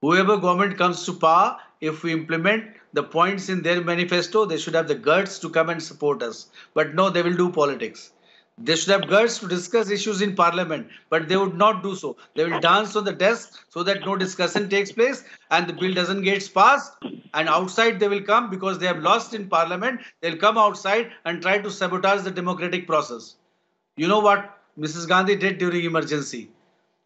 Whoever government comes to power, if we implement the points in their manifesto, they should have the guts to come and support us. But no, they will do politics. They should have guts to discuss issues in parliament, but they would not do so. They will dance on the desk so that no discussion takes place and the bill doesn't get passed. And outside they will come because they have lost in parliament. They'll come outside and try to sabotage the democratic process. You know what Mrs. Gandhi did during emergency?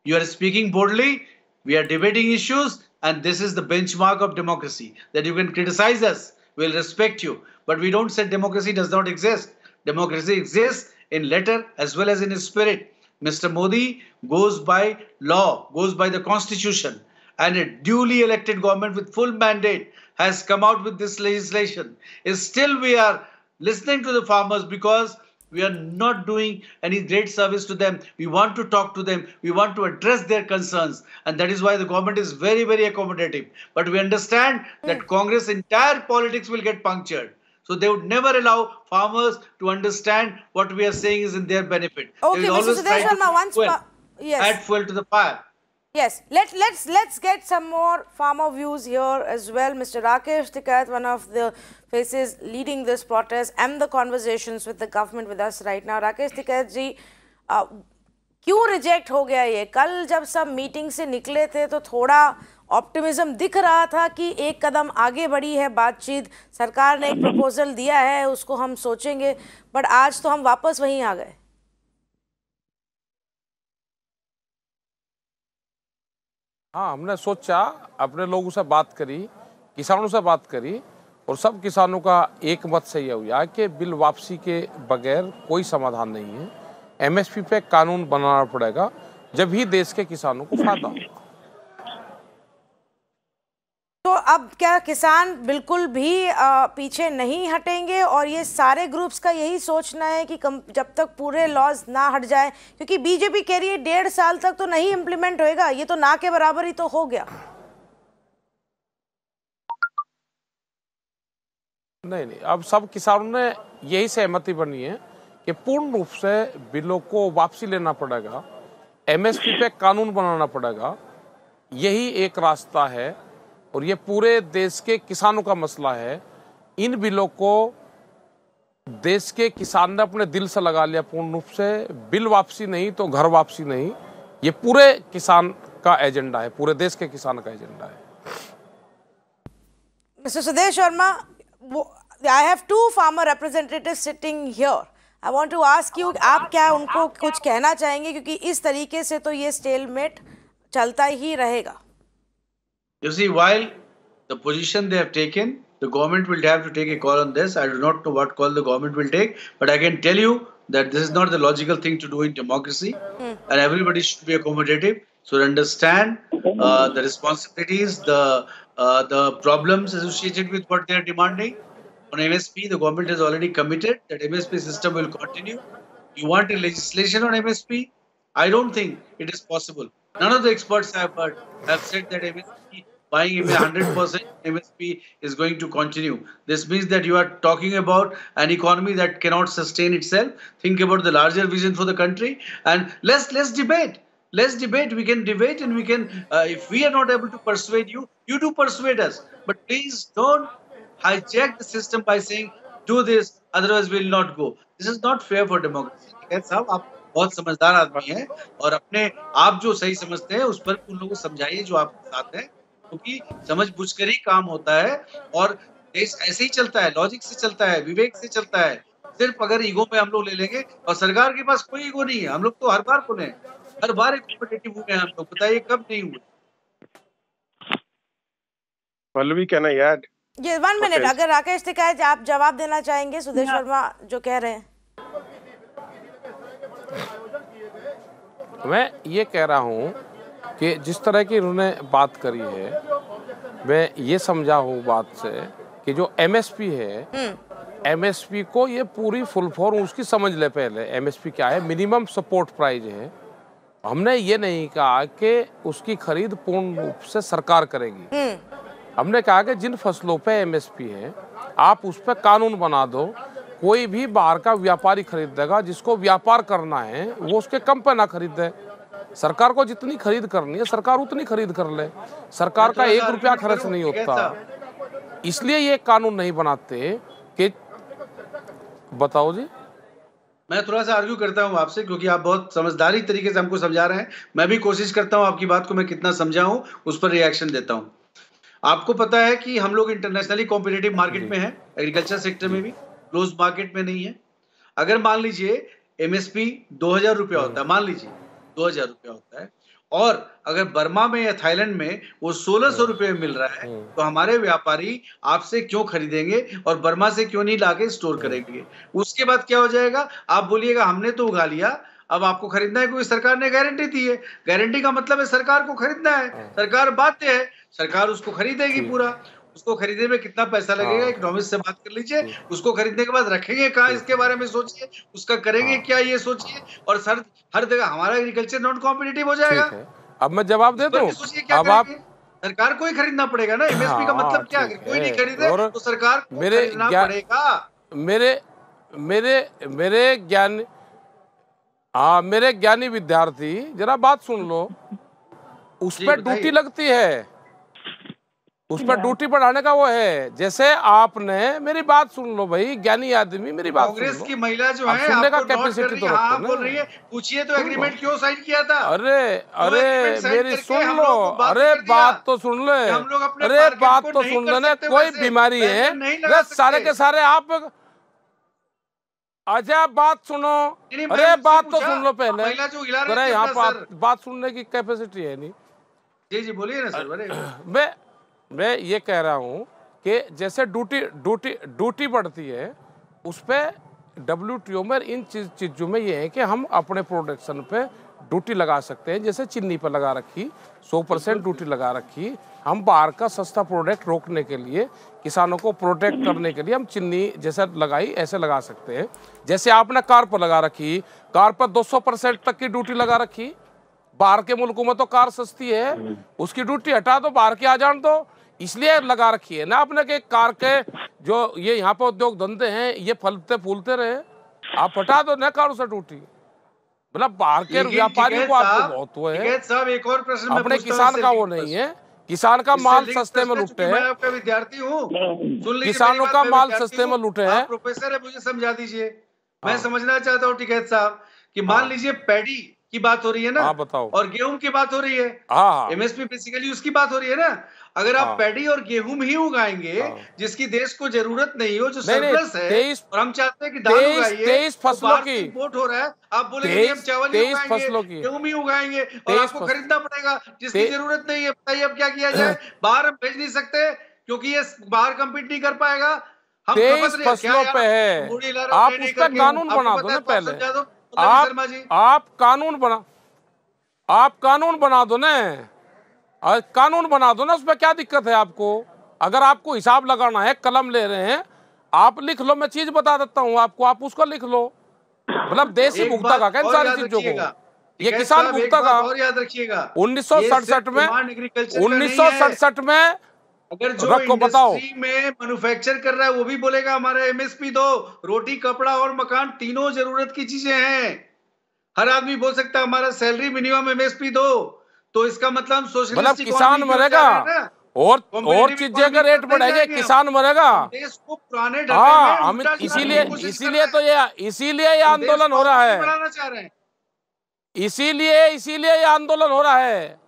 You are speaking boldly. We are debating issues, and this is the benchmark of democracy. That you can criticize us, we'll respect you. But we don't say democracy does not exist. Democracy exists in letter as well as in spirit. Mr. Modi goes by law, goes by the constitution, and a duly elected government with full mandate has come out with this legislation. Still we are listening to the farmers because We are not doing any great service to them. We want to talk to them. We want to address their concerns. And that is why the government is very, very accommodative. But we understand that Congress' entire politics will get punctured. So they would never allow farmers to understand what we are saying is in their benefit. Okay, they will Mr. always Sudesh try Verma, to add fuel to the fire. Yes, let's get some more farmer views here as well. Mr. Rakesh Tikait, one of the faces leading this protest and the conversations with the government with us right now. Rakesh Tikait जी, क्यों reject हो गया ये? कल जब सब meeting से निकले थे तो थोड़ा ऑप्टिमिज्म दिख रहा था कि एक कदम आगे बढ़ी है बातचीत, सरकार ने एक प्रपोजल दिया है, उसको हम सोचेंगे, बट आज तो हम वापस वहीं आ गए। हाँ, हमने सोचा, अपने लोगों से बात करी, किसानों से बात करी और सब किसानों का एक मत से यह हुआ कि बिल वापसी के बगैर कोई समाधान नहीं है। एमएसपी पे कानून बनाना पड़ेगा, जब ही देश के किसानों को फायदा होगा। तो अब क्या किसान बिल्कुल भी पीछे नहीं हटेंगे और ये सारे ग्रुप्स का यही सोचना है कि जब तक पूरे लॉज ना हट जाए, क्योंकि बीजेपी कह रही है 1.5 साल तक तो नहीं इम्प्लीमेंट होएगा, ये तो ना के बराबर ही तो हो गया। नहीं, अब सब किसानों ने यही सहमति बनी है कि पूर्ण रूप से बिलों को वापसी लेना पड़ेगा, एमएसपी पे कानून बनाना पड़ेगा, यही एक रास्ता है और ये पूरे देश के किसानों का मसला है। इन बिलों को देश के किसान ने अपने दिल से लगा लिया पूर्ण रूप से। बिल वापसी नहीं तो घर वापसी नहीं, ये पूरे किसान का एजेंडा है, पूरे देश के किसान का एजेंडा है। Mister Sudesh Verma, I have 2 farmer representatives sitting here. I want to ask you, आप क्या उनको कुछ कहना चाहेंगे, क्योंकि इस तरीके से तो ये स्टेलमेट चलता ही रहेगा। You see, while the position they have taken, the government will have to take a call on this. I do not know what call the government will take, but I can tell you that this is not the logical thing to do in democracy, and everybody should be accommodative. So understand the responsibilities, the problems associated with what they are demanding. On MSP, the government has already committed that MSP system will continue. You want a legislation on MSP? I don't think it is possible. None of the experts I have heard have said that MSP buying 100% MSP is going to continue. This means that you are talking about an economy that cannot sustain itself. Think about the larger vision for the country, and let's debate. Let's debate. We can debate, and we can. If we are not able to persuade you, you do persuade us. But please don't hijack the system by saying do this, otherwise we will not go. This is not fair for democracy. साहब, आप बहुत समझदार आदमी हैं और अपने आप जो सही समझते हैं उस पर उन लोगों को समझाइए जो आपके साथ हैं, क्योंकि समझ बुझ कर ही काम होता है और देश ऐसे ही चलता है, लॉजिक से चलता है, विवेक से चलता है। सिर्फ अगर ईगो में हम लोग ले लेंगे, और सरकार के पास कोई ईगो नहीं है, हम लोग तो हर बार बोले, हर बार एक कॉम्पिटिटिव हुए हैं हम लोग, बताइए कब नहीं हुए। Pallavi, can I add? ये 1 मिनट, अगर राकेश टिकैत आप जवाब देना चाहेंगे सुदेश वर्मा जो कह रहे हैं। मैं ये कह रहा हूँ कि जिस तरह की उन्होंने बात करी है, मैं ये समझा हूँ बात से कि जो एमएसपी है, एमएसपी को ये पूरी फुल फॉर्म उसकी समझ ले। पहले एमएसपी क्या है, मिनिमम सपोर्ट प्राइस है। हमने ये नहीं कहा कि उसकी खरीद पूर्ण रूप से सरकार करेगी। हमने कहा कि जिन फसलों पे एमएसपी है आप उस पर कानून बना दो, कोई भी बाहर का व्यापारी खरीदेगा, जिसको व्यापार करना है वो उसके कम पे ना खरीदे। सरकार को जितनी खरीद करनी है सरकार उतनी खरीद कर ले, सरकार का 1 रुपया खर्च नहीं होता। इसलिए ये कानून नहीं बनाते कि बताओ जी। मैं थोड़ा सा आर्ग्यू करता हूं आपसे, क्योंकि आप बहुत समझदारी तरीके से हमको समझा रहे हैं। मैं भी कोशिश करता हूं आपकी बात को मैं कितना समझाऊं, उस पर रिएक्शन देता हूं। आपको पता है कि हम लोग इंटरनेशनली कॉम्पिटिटिव मार्केट में हैं, एग्रीकल्चर सेक्टर में भी, क्लोज मार्केट में नहीं है। अगर मान लीजिए एमएसपी 2000 रुपया होता है, मान लीजिए 2000 रुपया होता है, और अगर बर्मा में या थाईलैंड में वो 1600 रुपये में मिल रहा है, तो हमारे व्यापारी आपसे क्यों खरीदेंगे और बर्मा से क्यों नहीं लाके स्टोर करेंगे? उसके बाद क्या हो जाएगा? आप बोलिएगा हमने तो उगा लिया, अब आपको खरीदना है क्योंकि सरकार ने गारंटी दी है। गारंटी का मतलब है सरकार को खरीदना है, सरकार बाध्य है, सरकार उसको खरीदेगी पूरा। उसको खरीदने में कितना पैसा लगेगा, इकोनॉमिस्ट से बात कर लीजिए। उसको खरीदने के बाद रखेंगे कहाँ, इसके बारे में सोचिए, उसका करेंगे क्या ये सोचिए। और सर हर जगह हमारा एग्रीकल्चर नॉन कॉम्पिटिटिव हो जाएगा। अब मैं जवाब दे दूं, अब आप सरकार को ही खरीदना पड़ेगा ना। एमएसपी का मतलब क्या है? कोई नहीं खरीदे तो सरकार को खरीदना पड़ेगा। मेरे ज्ञानी विद्यार्थी जरा बात सुन लो। उस पर ड्यूटी लगती है, उस पर ड्यूटी बढ़ाने का वो है। जैसे आपने मेरी बात सुन लो भाई, ज्ञानी आदमी मेरी बात सुन लो। कांग्रेस की महिला जो है सुनने का आपको कैपेसिटी तो हाँ बोल रही है, पूछिए तो एग्रीमेंट क्यों साइन किया था? अरे मेरी सुन लो, अरे बात तो सुन ले, अरे बात तो सुन लेना। कोई बीमारी है सारे के सारे आप, अच्छा बात सुनो, अरे बात तो सुन लो पहले। अरे यहाँ बात सुनने की कैपेसिटी है नहीं। जी बोलिए ना सर। मैं ये कह रहा हूँ कि जैसे ड्यूटी बढ़ती है, उस पर WTO में इन चीज़ों में ये है कि हम अपने प्रोडक्शन पे ड्यूटी लगा सकते हैं। जैसे चीनी पर लगा रखी 100% ड्यूटी लगा रखी। हम बाहर का सस्ता प्रोडक्ट रोकने के लिए, किसानों को प्रोटेक्ट करने के लिए हम चीनी जैसे लगाई ऐसे लगा सकते हैं। जैसे आपने कार पर लगा रखी, कार पर 200% तक की ड्यूटी लगा रखी। बाहर के मुल्कों में तो कार सस्ती है, उसकी ड्यूटी हटा दो, बाहर की आ जान दो, इसलिए लगा रखी है ना आपने कि कार के जो ये यहाँ पे उद्योग धंधे हैं ये फलते फूलते रहे। आप हटा दो ना कारों से ड्यूटी, मतलब बाहर के व्यापारी को आपको बहुत वो है। साहब एक और प्रश्न अपने किसान का वो नहीं है, किसान का माल सस्ते में लूटे है। मैं आपका विद्यार्थी हूँ, किसानों का माल सस्ते में लूटे है। प्रोफेसर है, मुझे समझा दीजिए। मैं समझना चाहता हूँ टिकैत साहब कि मान लीजिए पैडी की बात हो रही है ना, बताओ, और गेहूं की बात हो रही है, एमएसपी बेसिकली उसकी बात हो रही है ना। अगर आप पैडी और गेहूं ही उगाएंगे जिसकी देश को जरूरत नहीं हो, जो सरप्लस है, और हम चाहते हैं कि दाल उगाइए, 23 फसलों की इंपोर्ट हो रहा है, आप बोलेंगे हम चावल ही उगाएंगे, गेहूं ही उगाएंगे, और आपको खरीदना पड़ेगा जिसकी जरूरत नहीं है। बताइए अब क्या किया जाए? बाहर हम भेज नहीं सकते क्योंकि ये बाहर कम्पीट नहीं कर पाएगा। हम 23 फसलों पे है, आप उस पर कानून बना दो ना पहले। आप कानून बना दो ना, कानून बना दो ना, उसमें क्या दिक्कत है आपको? अगर आपको हिसाब लगाना है, कलम ले रहे हैं, आप लिख लो, मैं चीज बता देता हूँ आपको, आप उसको लिख लो। मतलब देसी भुगता का क्या सारी चीजों को, ये किसान भुगता का। और याद रखिएगा 1967 में अगर जो इंडस्ट्री में मैन्युफैक्चर कर रहा है वो भी बोलेगा हमारा एमएसपी दो, रोटी कपड़ा और मकान तीनों जरूरत की चीजें हैं। हर आदमी बोल सकता है हमारा सैलरी मिनिमम एमएसपी दो, तो इसका मतलब सोशलिस्ट किसान मरेगा और चीजें का रेट बढ़ेगा, किसान मरेगा। देश को पुराने हम इसीलिए तो ये आंदोलन हो रहा है, इसीलिए ये आंदोलन हो रहा है।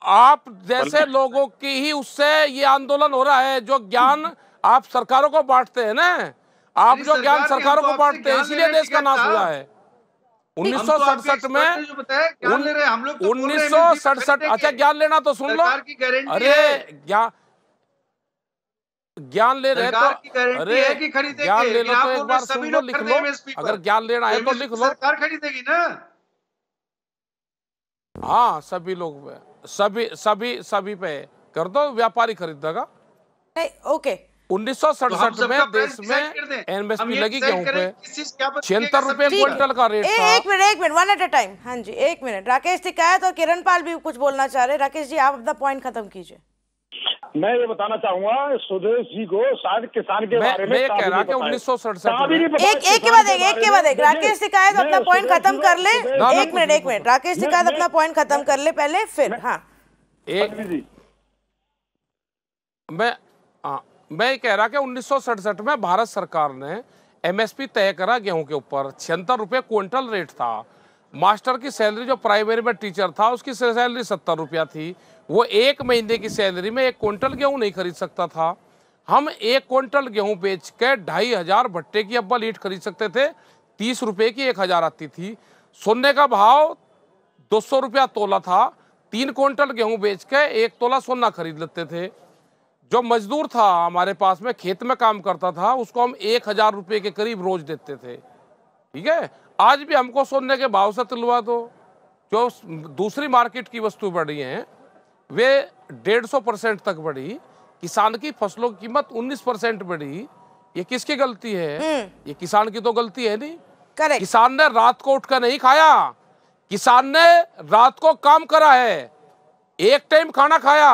आप जैसे लोगों की ही उससे ये आंदोलन हो रहा है, जो ज्ञान आप सरकारों को बांटते हैं ना, आप जो ज्ञान सरकारों को बांटते हैं, इसीलिए देश का नाश हुआ है। 1967 में 1967, अच्छा ज्ञान लेना तो सुन लो। अरे ज्ञान ले रहे तो अरे ज्ञान ले लो तो एक बार सुन लो, लिख लो। अगर ज्ञान लेना है तो लिख लो। सरकार खरीदेगी ना? हाँ सभी लोग पे, सभी पे कर दो, व्यापारी खरीदेगा। ओके 1967 में देश में एमएसपी लगी गेहूं पे 76 रुपए क्विंटल का रेट था। एक minute one at a time. हाँ जी एक मिनट, राकेश टिकैत और किरण पाल भी कुछ बोलना चाह रहे हैं। राकेश जी आप अपना पॉइंट खत्म कीजिए। मैं ये बताना चाहूंगा सुदेश जी को, शायद किसान के बारे में कह रहा कि 1967 एक के बाद एक राकेश टिकैत अपना पॉइंट खत्म कर ले। एक मिनट राकेश टिकैत अपना पॉइंट खत्म कर ले पहले, फिर हाँ मैं कह रहा कि 1967 में भारत सरकार ने एमएसपी तय करा गेहूं के ऊपर। 76 रुपए क्विंटल रेट था। मास्टर की सैलरी जो प्राइमरी में टीचर था उसकी सैलरी 70 रुपया थी। वो एक महीने की सैलरी में 1 क्विंटल गेहूं नहीं खरीद सकता था। हम 1 क्विंटल गेहूं बेच के 2500 भट्टे की अब्बल ईंट खरीद सकते थे। 30 रुपए की 1000 आती थी। सोने का भाव 200 रुपया तोला था। 3 क्विंटल गेहूं बेच के 1 तोला सोना खरीद लेते थे। जो मजदूर था हमारे पास में खेत में काम करता था, उसको हम 1000 रुपये के करीब रोज देते थे। ठीक है, आज भी हमको सोने के भाव से तुलवा दो। जो दूसरी मार्केट की वस्तु बढ़ी हैं वे 150% तक बढ़ी। किसान की फसलों की कीमत 19% बढ़ी, ये किसकी गलती है? ये किसान की तो गलती है नहीं। करेक्ट। किसान ने रात को उठकर नहीं खाया, किसान ने रात को काम करा है, एक टाइम खाना खाया,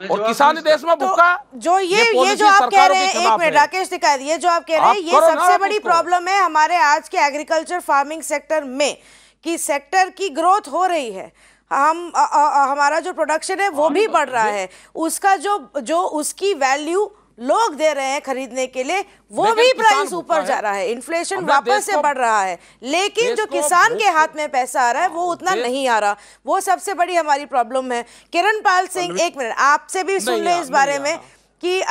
और किसान देश में भूखा। जो ये जो आप कह रहे हैं, एक मिनट राकेश टिकैत, ये जो आप कह रहे हैं ये सबसे बड़ी प्रॉब्लम है हमारे आज के एग्रीकल्चर फार्मिंग सेक्टर में, कि सेक्टर की ग्रोथ हो रही है, हमारा जो प्रोडक्शन है वो भी बढ़ रहा है, उसका जो उसकी वैल्यू लोग दे रहे हैं खरीदने के लिए, वो भी प्राइस ऊपर जा रहा है, इन्फ्लेशन वापस से बढ़ रहा है, लेकिन जो किसान के हाथ में पैसा आ रहा है वो उतना नहीं आ रहा। वो सबसे बड़ी हमारी प्रॉब्लम है। किरण पाल सिंह, एक मिनट, आपसे भी सुन ले इस बारे में कि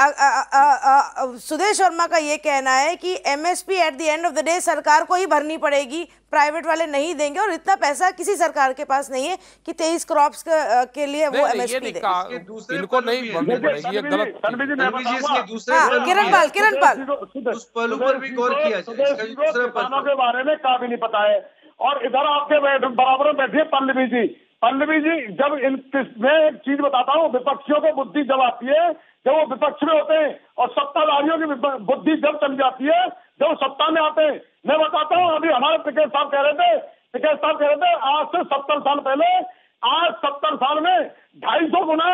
सुदेश वर्मा का ये कहना है कि MSP at the end of the day सरकार को ही भरनी पड़ेगी, प्राइवेट वाले नहीं देंगे, और इतना पैसा किसी सरकार के पास नहीं है कि 23 क्रॉप्स के लिए वो एमएसपी दे। इनको नहीं भरनी पड़ेगी, ये गलत। किरण पाल उस पहलू पर भी गौर किया जाए, किसानों के बारे में का भी नहीं पता है। और इधर आपके बराबर में बैठिए पल्लवी जी, जब मैं एक चीज बताता हूँ, विपक्षियों को बुद्धि जब आती है जब वो विपक्ष में होते हैं, और सत्ताधारियों की बुद्धि जब चल जाती है जब वो सत्ता में आते हैं। मैं बताता हूँ, अभी हमारे टिकैत साहब कह रहे थे आज से 70 साल पहले, आज 70 साल में 250 गुना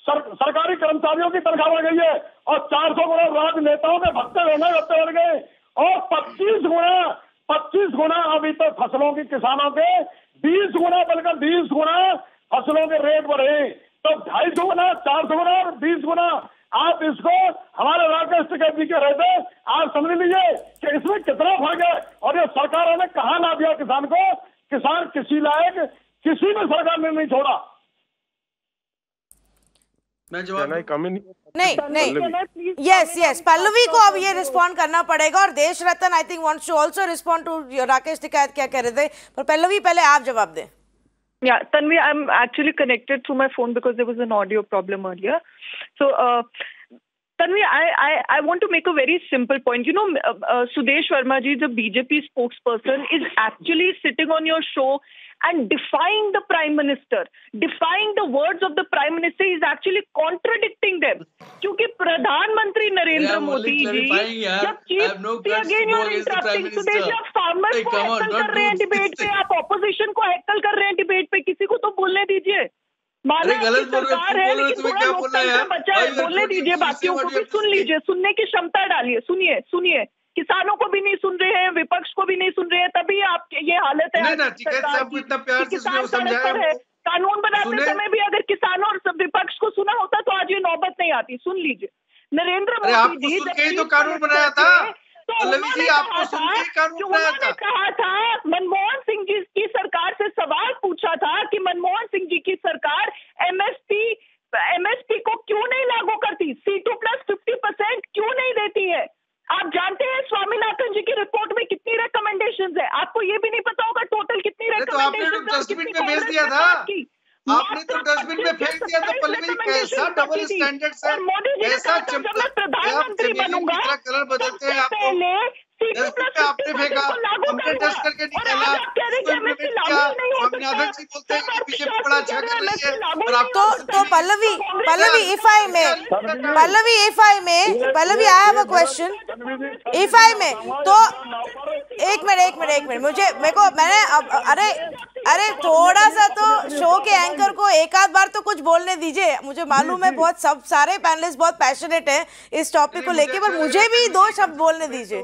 सरकारी कर्मचारियों की तनख्वाह बढ़ गई है, और 400 गुना राजनेताओं के भत्ते बढ़ गए, और 25 गुना अभी तक फसलों की, किसानों के 20 गुना बल्कि 20 गुना फसलों के रेट बढ़े। तो 250 गुना, 400 गुना और 20 गुना। आप इसको हमारे राकेश टिकैत जी कह रहे थे, आप समझ लीजिए कि इसमें कितना फर्क है। और ये सरकारों ने कहा ना दिया किसान को, किसान किसी लायक किसी में सरकार ने नहीं छोड़ा। मैं जवाब नहीं, यस पल्लवी को अब ये रिस्पॉन्ड करना पड़ेगा, और Desh Ratan I think wants to also respond to Rakesh Tikait क्या कह रहे थे, पर पल्लवी पहले आप जवाब दें। Yeah, Tanvi, I'm actually connected through my phone because there was an audio problem earlier. So, Tanvi, I want to make a very simple point. You know, Sudesh Verma ji, the BJP spokesperson, is actually sitting on your show and defying the Prime Minister, defying the words of the Prime Minister. Is actually contradicting them. क्योंकि प्रधानमंत्री नरेंद्र मोदी जी जब chief, again you are interrupting Sudesh, आप farmers को हैकल कर रहे हैं debate पे, आप ऑपोजिशन को हैकल कर रहे हैं डिबेट पे, किसी को तो बोलने दीजिए। माना सरकार है लेकिन थोड़ा लोकतंत्र बचा है, बोलने दीजिए, बाकियों को भी सुन लीजिए, सुनने की क्षमता डालिए, सुनिए। किसानों को भी नहीं सुन रहे हैं, विपक्ष को भी नहीं सुन रहे हैं, तभी आपके ये हालत है। किसान सड़क पर है, कानून बनाते समय भी अगर किसानों और विपक्ष को सुना होता तो आज ये नौबत नहीं आती। सुन लीजिए, नरेंद्र मोदी जी तो कानून बनाया था, तो उन्होंने कहा था, मनमोहन सिंह जी की सरकार से सवाल पूछा था कि मनमोहन सिंह जी की सरकार एमएसपी को क्यों नहीं लागू करती, C2+50% क्यों नहीं देती है। आप जानते हैं स्वामीनाथन जी की रिपोर्ट में कितनी रिकमेंडेशंस है, आपको ये भी नहीं पता होगा टोटल कितनी रिकमेंडेशंस है। डस्टबिन में भेज दिया था, आपने तो डस्टबिन में फेंक दिया था पल्लवी, कैसा डबल स्टैंडर्ड है, कैसा प्रधानमंत्री बनूंगा कलर बदलते हैं आपको, आपने फेंका, हमने डस्ट करके निकाला, स्वामीनाथन जी बोलते हैं कि बीजेपी बड़ा अच्छा कर रही है, और आप तो Pallavi if I may I have a question, if I may, तो एक मिनट मैंने अरे थोड़ा सा तो शो के एंकर को एक आध बार तो कुछ बोलने दीजिए। मुझे मालूम है बहुत सारे पैनलिस्ट बहुत पैशनेट हैं इस टॉपिक को लेके, पर मुझे भी 2 शब्द बोलने दीजिए।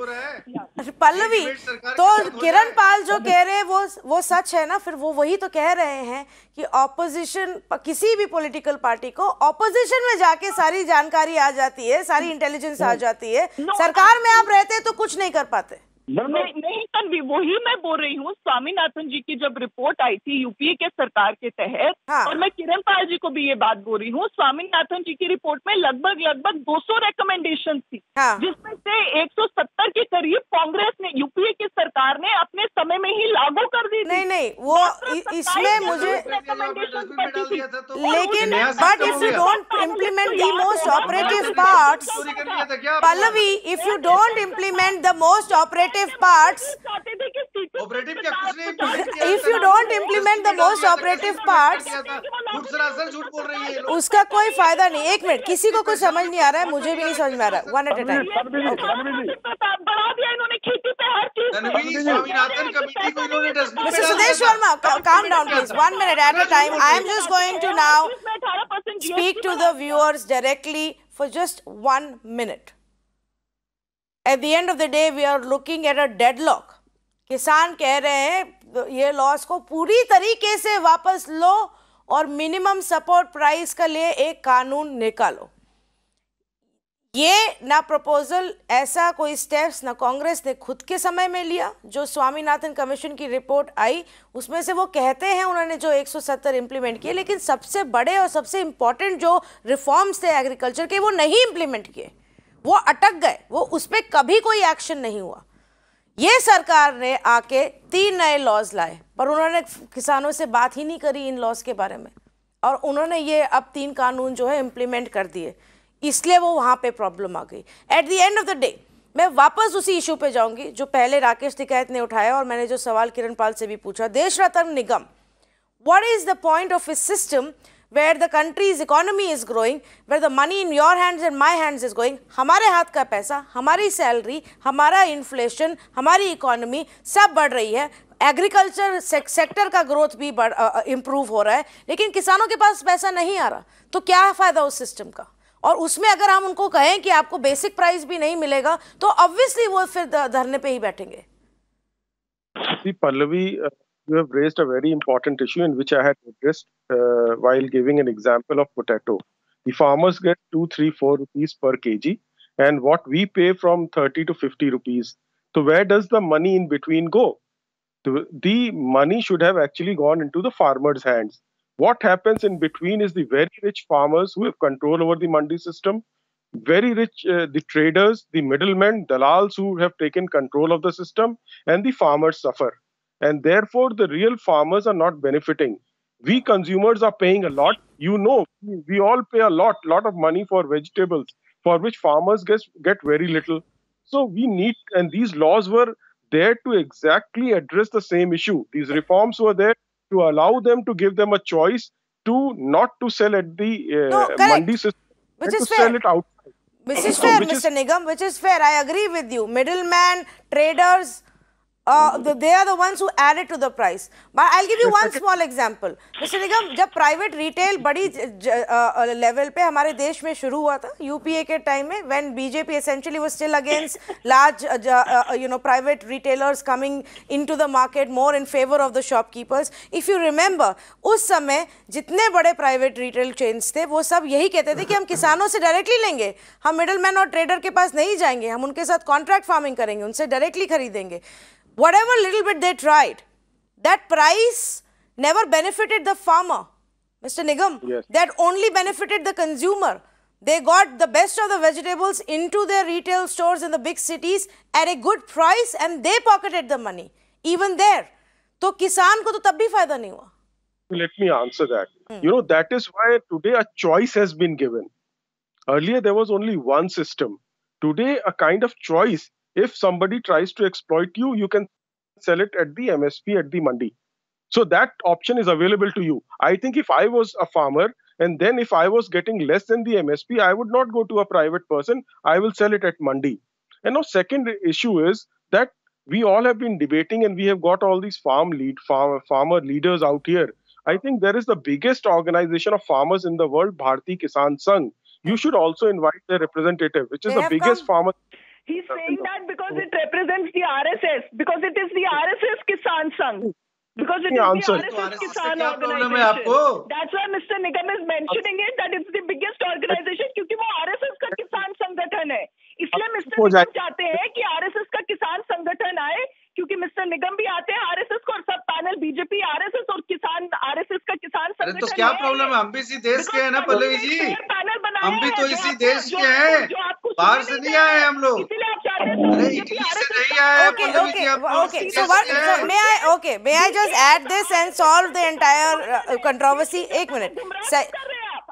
पल्लवी, तो किरण पाल जो कह रहे हैं वो सच है ना, फिर वो वही तो कह रहे हैं कि ऑपोजिशन, किसी भी पॉलिटिकल पार्टी को ऑपोजिशन में जाके सारी जानकारी आ जाती है, सारी इंटेलिजेंस आ जाती है, सरकार में आप रहते हैं तो कुछ नहीं कर पाते। नहीं तन्वी, वही मैं बोल रही हूँ। स्वामीनाथन जी की जब रिपोर्ट आई थी यूपीए के सरकार के तहत, और मैं किरण पाल जी को भी ये बात बोल रही हूँ, स्वामीनाथन जी की रिपोर्ट में लगभग 200 रिकमेंडेशन थी, जिसमें से 170 के करीब कांग्रेस ने, यूपीए की सरकार ने अपने समय में ही लागू कर दी थी। नहीं वो इसमें मुझे, लेकिन but if you don't implement the most operative parts, Pallavi, if you don't implement the most operative parts, if you don't implement implement the most operative parts, झूठ बोल रही है। उसका कोई फायदा नहीं। एक मिनट, किसी को कुछ समझ नहीं आ रहा है, मुझे भी नहीं समझ में आ रहा है। One at a time. बढ़ा दिया इन्होंने खेती पे हर चीज। स्वामीनाथन कमेटी को इन्होंने Mr. Sudesh Verma, calm down please. 1 minute at a time. I am just going to now speak to the viewers directly for just 1 minute. At the end of the day, we are looking at a deadlock. किसान कह रहे हैं ये loss को पूरी तरीके से वापस लो और मिनिमम सपोर्ट प्राइस का लिए एक कानून निकालो। ये ना प्रपोजल, ऐसा कोई स्टेप्स ना कांग्रेस ने खुद के समय में लिया। जो स्वामीनाथन कमीशन की रिपोर्ट आई उसमें से वो कहते हैं उन्होंने जो 170 इंप्लीमेंट किए, लेकिन सबसे बड़े और सबसे इंपॉर्टेंट जो रिफॉर्म्स थे एग्रीकल्चर के वो नहीं इंप्लीमेंट किए, वो अटक गए, वो उस पर कभी कोई एक्शन नहीं हुआ। ये सरकार ने आके 3 नए लॉज लाए पर उन्होंने किसानों से बात ही नहीं करी इन लॉज के बारे में, और उन्होंने ये अब 3 कानून जो है इम्प्लीमेंट कर दिए, इसलिए वो वहाँ पे प्रॉब्लम आ गई। At the end of the day मैं वापस उसी इशू पे जाऊंगी जो पहले राकेश टिकैत ने उठाया और मैंने जो सवाल किरण पाल से भी पूछा। Desh Ratna Nigam, what is the point of a system where the country's economy is growing, where the money in your hands and my hands is going, हमारे हाथ का पैसा, हमारी सैलरी, हमारा इन्फ्लेशन, हमारी इकोनॉमी सब बढ़ रही है, एग्रीकल्चर सेक्टर का ग्रोथ भी इम्प्रूव हो रहा है, लेकिन किसानों के पास पैसा नहीं आ रहा, तो क्या फ़ायदा उस सिस्टम का? और उसमें अगर हम उनको कहें कि आपको बेसिक प्राइस भी नहीं मिलेगा तो ऑब्वियसली वो फिर धरने पे ही बैठेंगे। Pallavi, you have raised a very important issue in which I had addressed while giving an example of potato. The farmers get 2, 3, 4 rupees per kg, and what we pay from 30 to 50 rupees. So where does the money in between go? The money should have actually gone into the farmers' hands. What happens in between is the very rich farmers who have control over the mandi system, very rich, the traders, the middlemen, dalals who have taken control of the system, and the farmers suffer. And therefore, the real farmers are not benefiting. We consumers are paying a lot. You know, we all pay a lot of money for vegetables, for which farmers get very little. So we need, and these laws were there to exactly address the same issue. These reforms were there to allow them, to give them a choice to not to sell at the mandi system, which is to fair. sell it outside. Which is fair, Mr. Nigam, which is fair. I agree with you. Middleman, traders, they are the ones who added to the price. But I'll give you one small example. Mr. Nigam, जब private retail बड़ी level पे हमारे देश में शुरू हुआ था UPA के टाइम में, when BJP essentially was still against large private retailers coming into the market more in favor of the shopkeepers. If you remember, उस समय जितने बड़े प्राइवेट रिटेल चेन्स थे वो सब यही कहते थे कि हम किसानों से डायरेक्टली लेंगे, हम मिडलमैन और ट्रेडर के पास नहीं जाएंगे, हम उनके साथ कॉन्ट्रैक्ट फार्मिंग करेंगे, उनसे डायरेक्टली खरीदेंगे। Whatever little bit they tried, that price never benefited the farmer, Mr. Nigam. Yes. That only benefited the consumer. They got the best of the vegetables into their retail stores in the big cities at a good price and they pocketed the money. Even there. तो किसान को तो तब भी फायदा नहीं हुआ. Let me answer that. You know, that is why today a choice has been given. Earlier, there was only one system. Today, a kind of choice. If somebody tries to exploit you, you can sell it at the MSP, at the mandi. So that option is available to you. I think if I was a farmer, and then if I was getting less than the MSP, I would not go to a private person. I will sell it at mandi. And now, second issue is that we all have been debating, and we have got all these farmer leaders out here. I think there is the biggest organization of farmers in the world, Bharati Kisan Sangh. You should also invite their representative, which is the biggest farmer. He's saying that because it represents the RSS, because it is the RSS Kisan Sangh. Because it is the RSS Kisan organization. That's why Mr. Nigam is mentioning it, that it's the biggest organization, क्योंकि वो RSS का किसान संगठन है. इसलिए mister निगम चाहते हैं कि RSS का किसान संगठन आए, क्योंकि मिस्टर निगम भी आते हैं RSS को, और सब पैनल बीजेपी RSS और किसान RSS का किसान संगठन. तो क्या प्रॉब्लम है? हम भी इसी देश के हैं ना पल्लवी जी, हम भी तो इसी देश के हैं, बाहर से नहीं आए हम लोग. Okay. So may I just add this and solve the entire controversy? एक minute.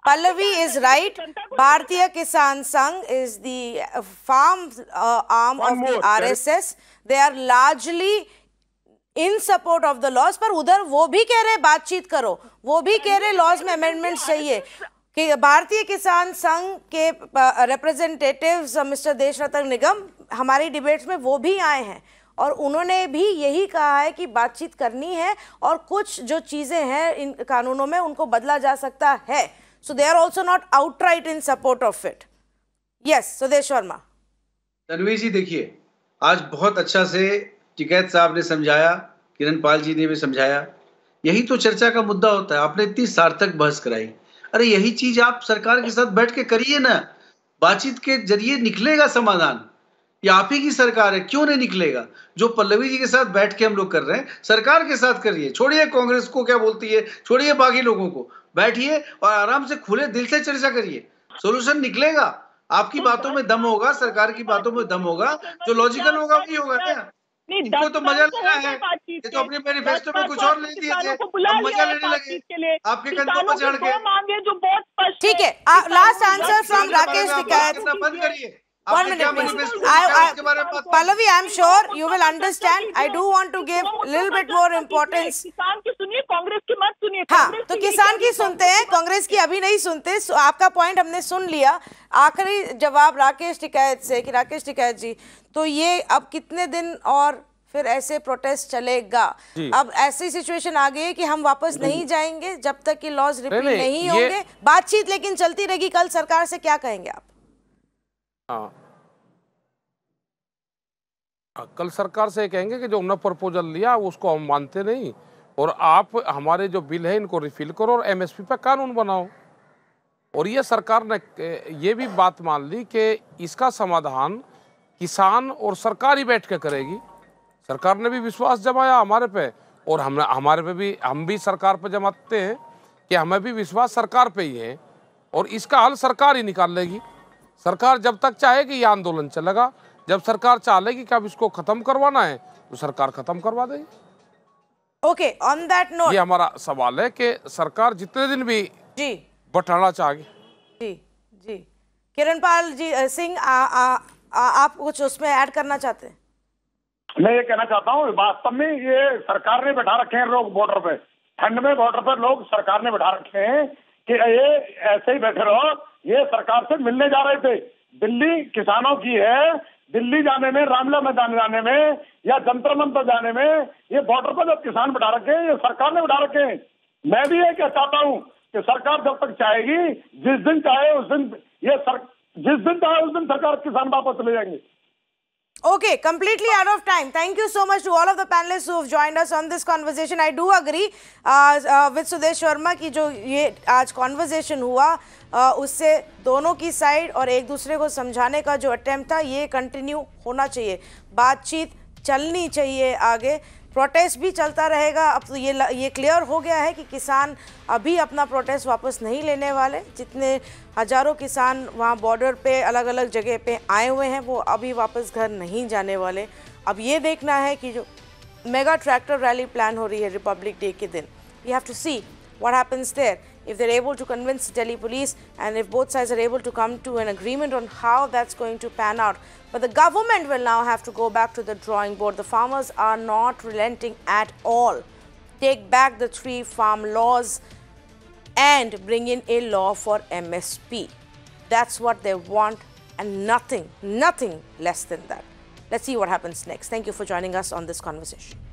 Pallavi is right. Bharatiya Kisan Sangh is the farm arm of the RSS. They are largely in support of the laws, पर उधर वो भी कह रहे बातचीत करो, वो भी कह रहे लॉज में अमेंडमेंट्स चाहिए। कि भारतीय किसान संघ के रिप्रेजेंटेटिव्स मिस्टर देशरत्न निगम हमारी डिबेट्स में वो भी आए हैं और उन्होंने भी यही कहा है कि बातचीत करनी है और कुछ जो चीजें हैं इन कानूनों में उनको बदला जा सकता है। So they are also not outright in support of it. Yes, Sudesh Verma. Tanvi ji देखिए, आज बहुत अच्छा से टिकैत साहब ने समझाया, किरण पाल जी ने भी समझाया। यही तो चर्चा का मुद्दा होता है। आपने इतनी सार्थक बहस कराई, अरे यही चीज आप सरकार के साथ बैठ के करिए ना, बातचीत के जरिए निकलेगा समाधान। ये आप ही की सरकार है, क्यों नहीं निकलेगा? जो पल्लवी जी के साथ बैठ के हम लोग कर रहे हैं, सरकार के साथ करिए, छोड़िए कांग्रेस को क्या बोलती है, छोड़िए बाकी लोगों को, बैठिए और आराम से खुले दिल से चर्चा करिए, सोल्यूशन निकलेगा। आपकी बातों में दम होगा, सरकार की बातों में दम होगा, जो लॉजिकल होगा वही होगा ना। इनको तो मजा लेना है, ये तो अपने मैनिफेस्टो में कुछ और ले दिए थे, अब मजा लेने लगे आपके कंधों पर चढ़ के। ठीक है, last answer from Rakesh Tikait. बंद करिए। One minute, please. Pallavi, I'm sure you will understand. I do want to give a little bit more importance. किसान की सुनिए, कांग्रेस की मत सुनिए। हाँ, तो किसान की सुनते हैं, कांग्रेस की अभी नहीं सुनते। आपका पॉइंट हमने सुन लिया। आखिरी जवाब राकेश टिकैत से कि राकेश टिकैत जी, तो ये अब कितने दिन और फिर ऐसे प्रोटेस्ट चलेगा? अब ऐसी सिचुएशन आ गई है कि हम वापस नहीं जाएंगे जब तक कि लॉज रिपील नहीं होंगे। बातचीत लेकिन चलती रहेगी। कल सरकार से क्या कहेंगे आप? कल सरकार से कहेंगे कि जो उन्होंने प्रपोजल लिया उसको हम मानते नहीं और आप हमारे जो बिल है इनको रिफिल करो और एमएसपी पे कानून बनाओ। और ये सरकार ने ये भी बात मान ली कि इसका समाधान किसान और सरकार ही बैठ के करेगी। सरकार ने भी विश्वास जमाया हमारे पे और हम भी सरकार पे जमाते हैं कि हमें भी विश्वास सरकार पे ही है और इसका हल सरकार ही निकाल लेगी। सरकार जब तक चाहेगी ये आंदोलन चलेगा, जब सरकार चाहेगी कि अब इसको खत्म करवाना है तो सरकार खत्म करवा देगी। ओके, ऑन दैट नोट ये हमारा सवाल है कि सरकार जितने दिन भी जी बैठाना चाहेगी। जी जी, किरण पाल जी सिंह, आप कुछ उसमें ऐड करना चाहते हैं? मैं ये कहना चाहता हूँ, वास्तव में ये सरकार ने बैठा रखे हैं लोग बॉर्डर पे, ठंड में बॉर्डर पर लोग सरकार ने बैठा रखे हैं कि ये ऐसे ही बैठे रहो। ये सरकार से मिलने जा रहे थे। दिल्ली किसानों की है, दिल्ली जाने में, रामलीला मैदान जाने में या जंतर मंतर जाने में ये बॉर्डर पर जब किसान बैठा रखे हैं, ये सरकार ने बैठा रखे हैं। मैं भी ये चाहता हूँ कि सरकार जब तक चाहेगी, जिस दिन चाहे उस दिन जिस दिन चाहे उस दिन सरकार किसान वापस चले जाएंगे। Okay, completely out of time. Thank you so much to all of the panelists who have joined us on this conversation. I do agree with Sudesh Verma कि जो ये आज conversation हुआ उससे दोनों की साइड और एक दूसरे को समझाने का जो अटेम्प्ट था ये कंटिन्यू होना चाहिए। बातचीत चलनी चाहिए आगे। प्रोटेस्ट भी चलता रहेगा। अब तो ये क्लियर हो गया है कि किसान अभी अपना प्रोटेस्ट वापस नहीं लेने वाले। जितने हजारों किसान वहाँ बॉर्डर पे अलग अलग जगह पे आए हुए हैं वो अभी वापस घर नहीं जाने वाले। अब ये देखना है कि जो मेगा ट्रैक्टर रैली प्लान हो रही है रिपब्लिक डे के दिन, we have to see what happens there. If they're able to convince Delhi police and if both sides are able to come to an agreement on how that's going to pan out. But the government will now have to go back to the drawing board. The farmers are not relenting at all. Take back the 3 farm laws and bring in a law for MSP. That's what they want and nothing less than that. Let's see what happens next. Thank you for joining us on this conversation.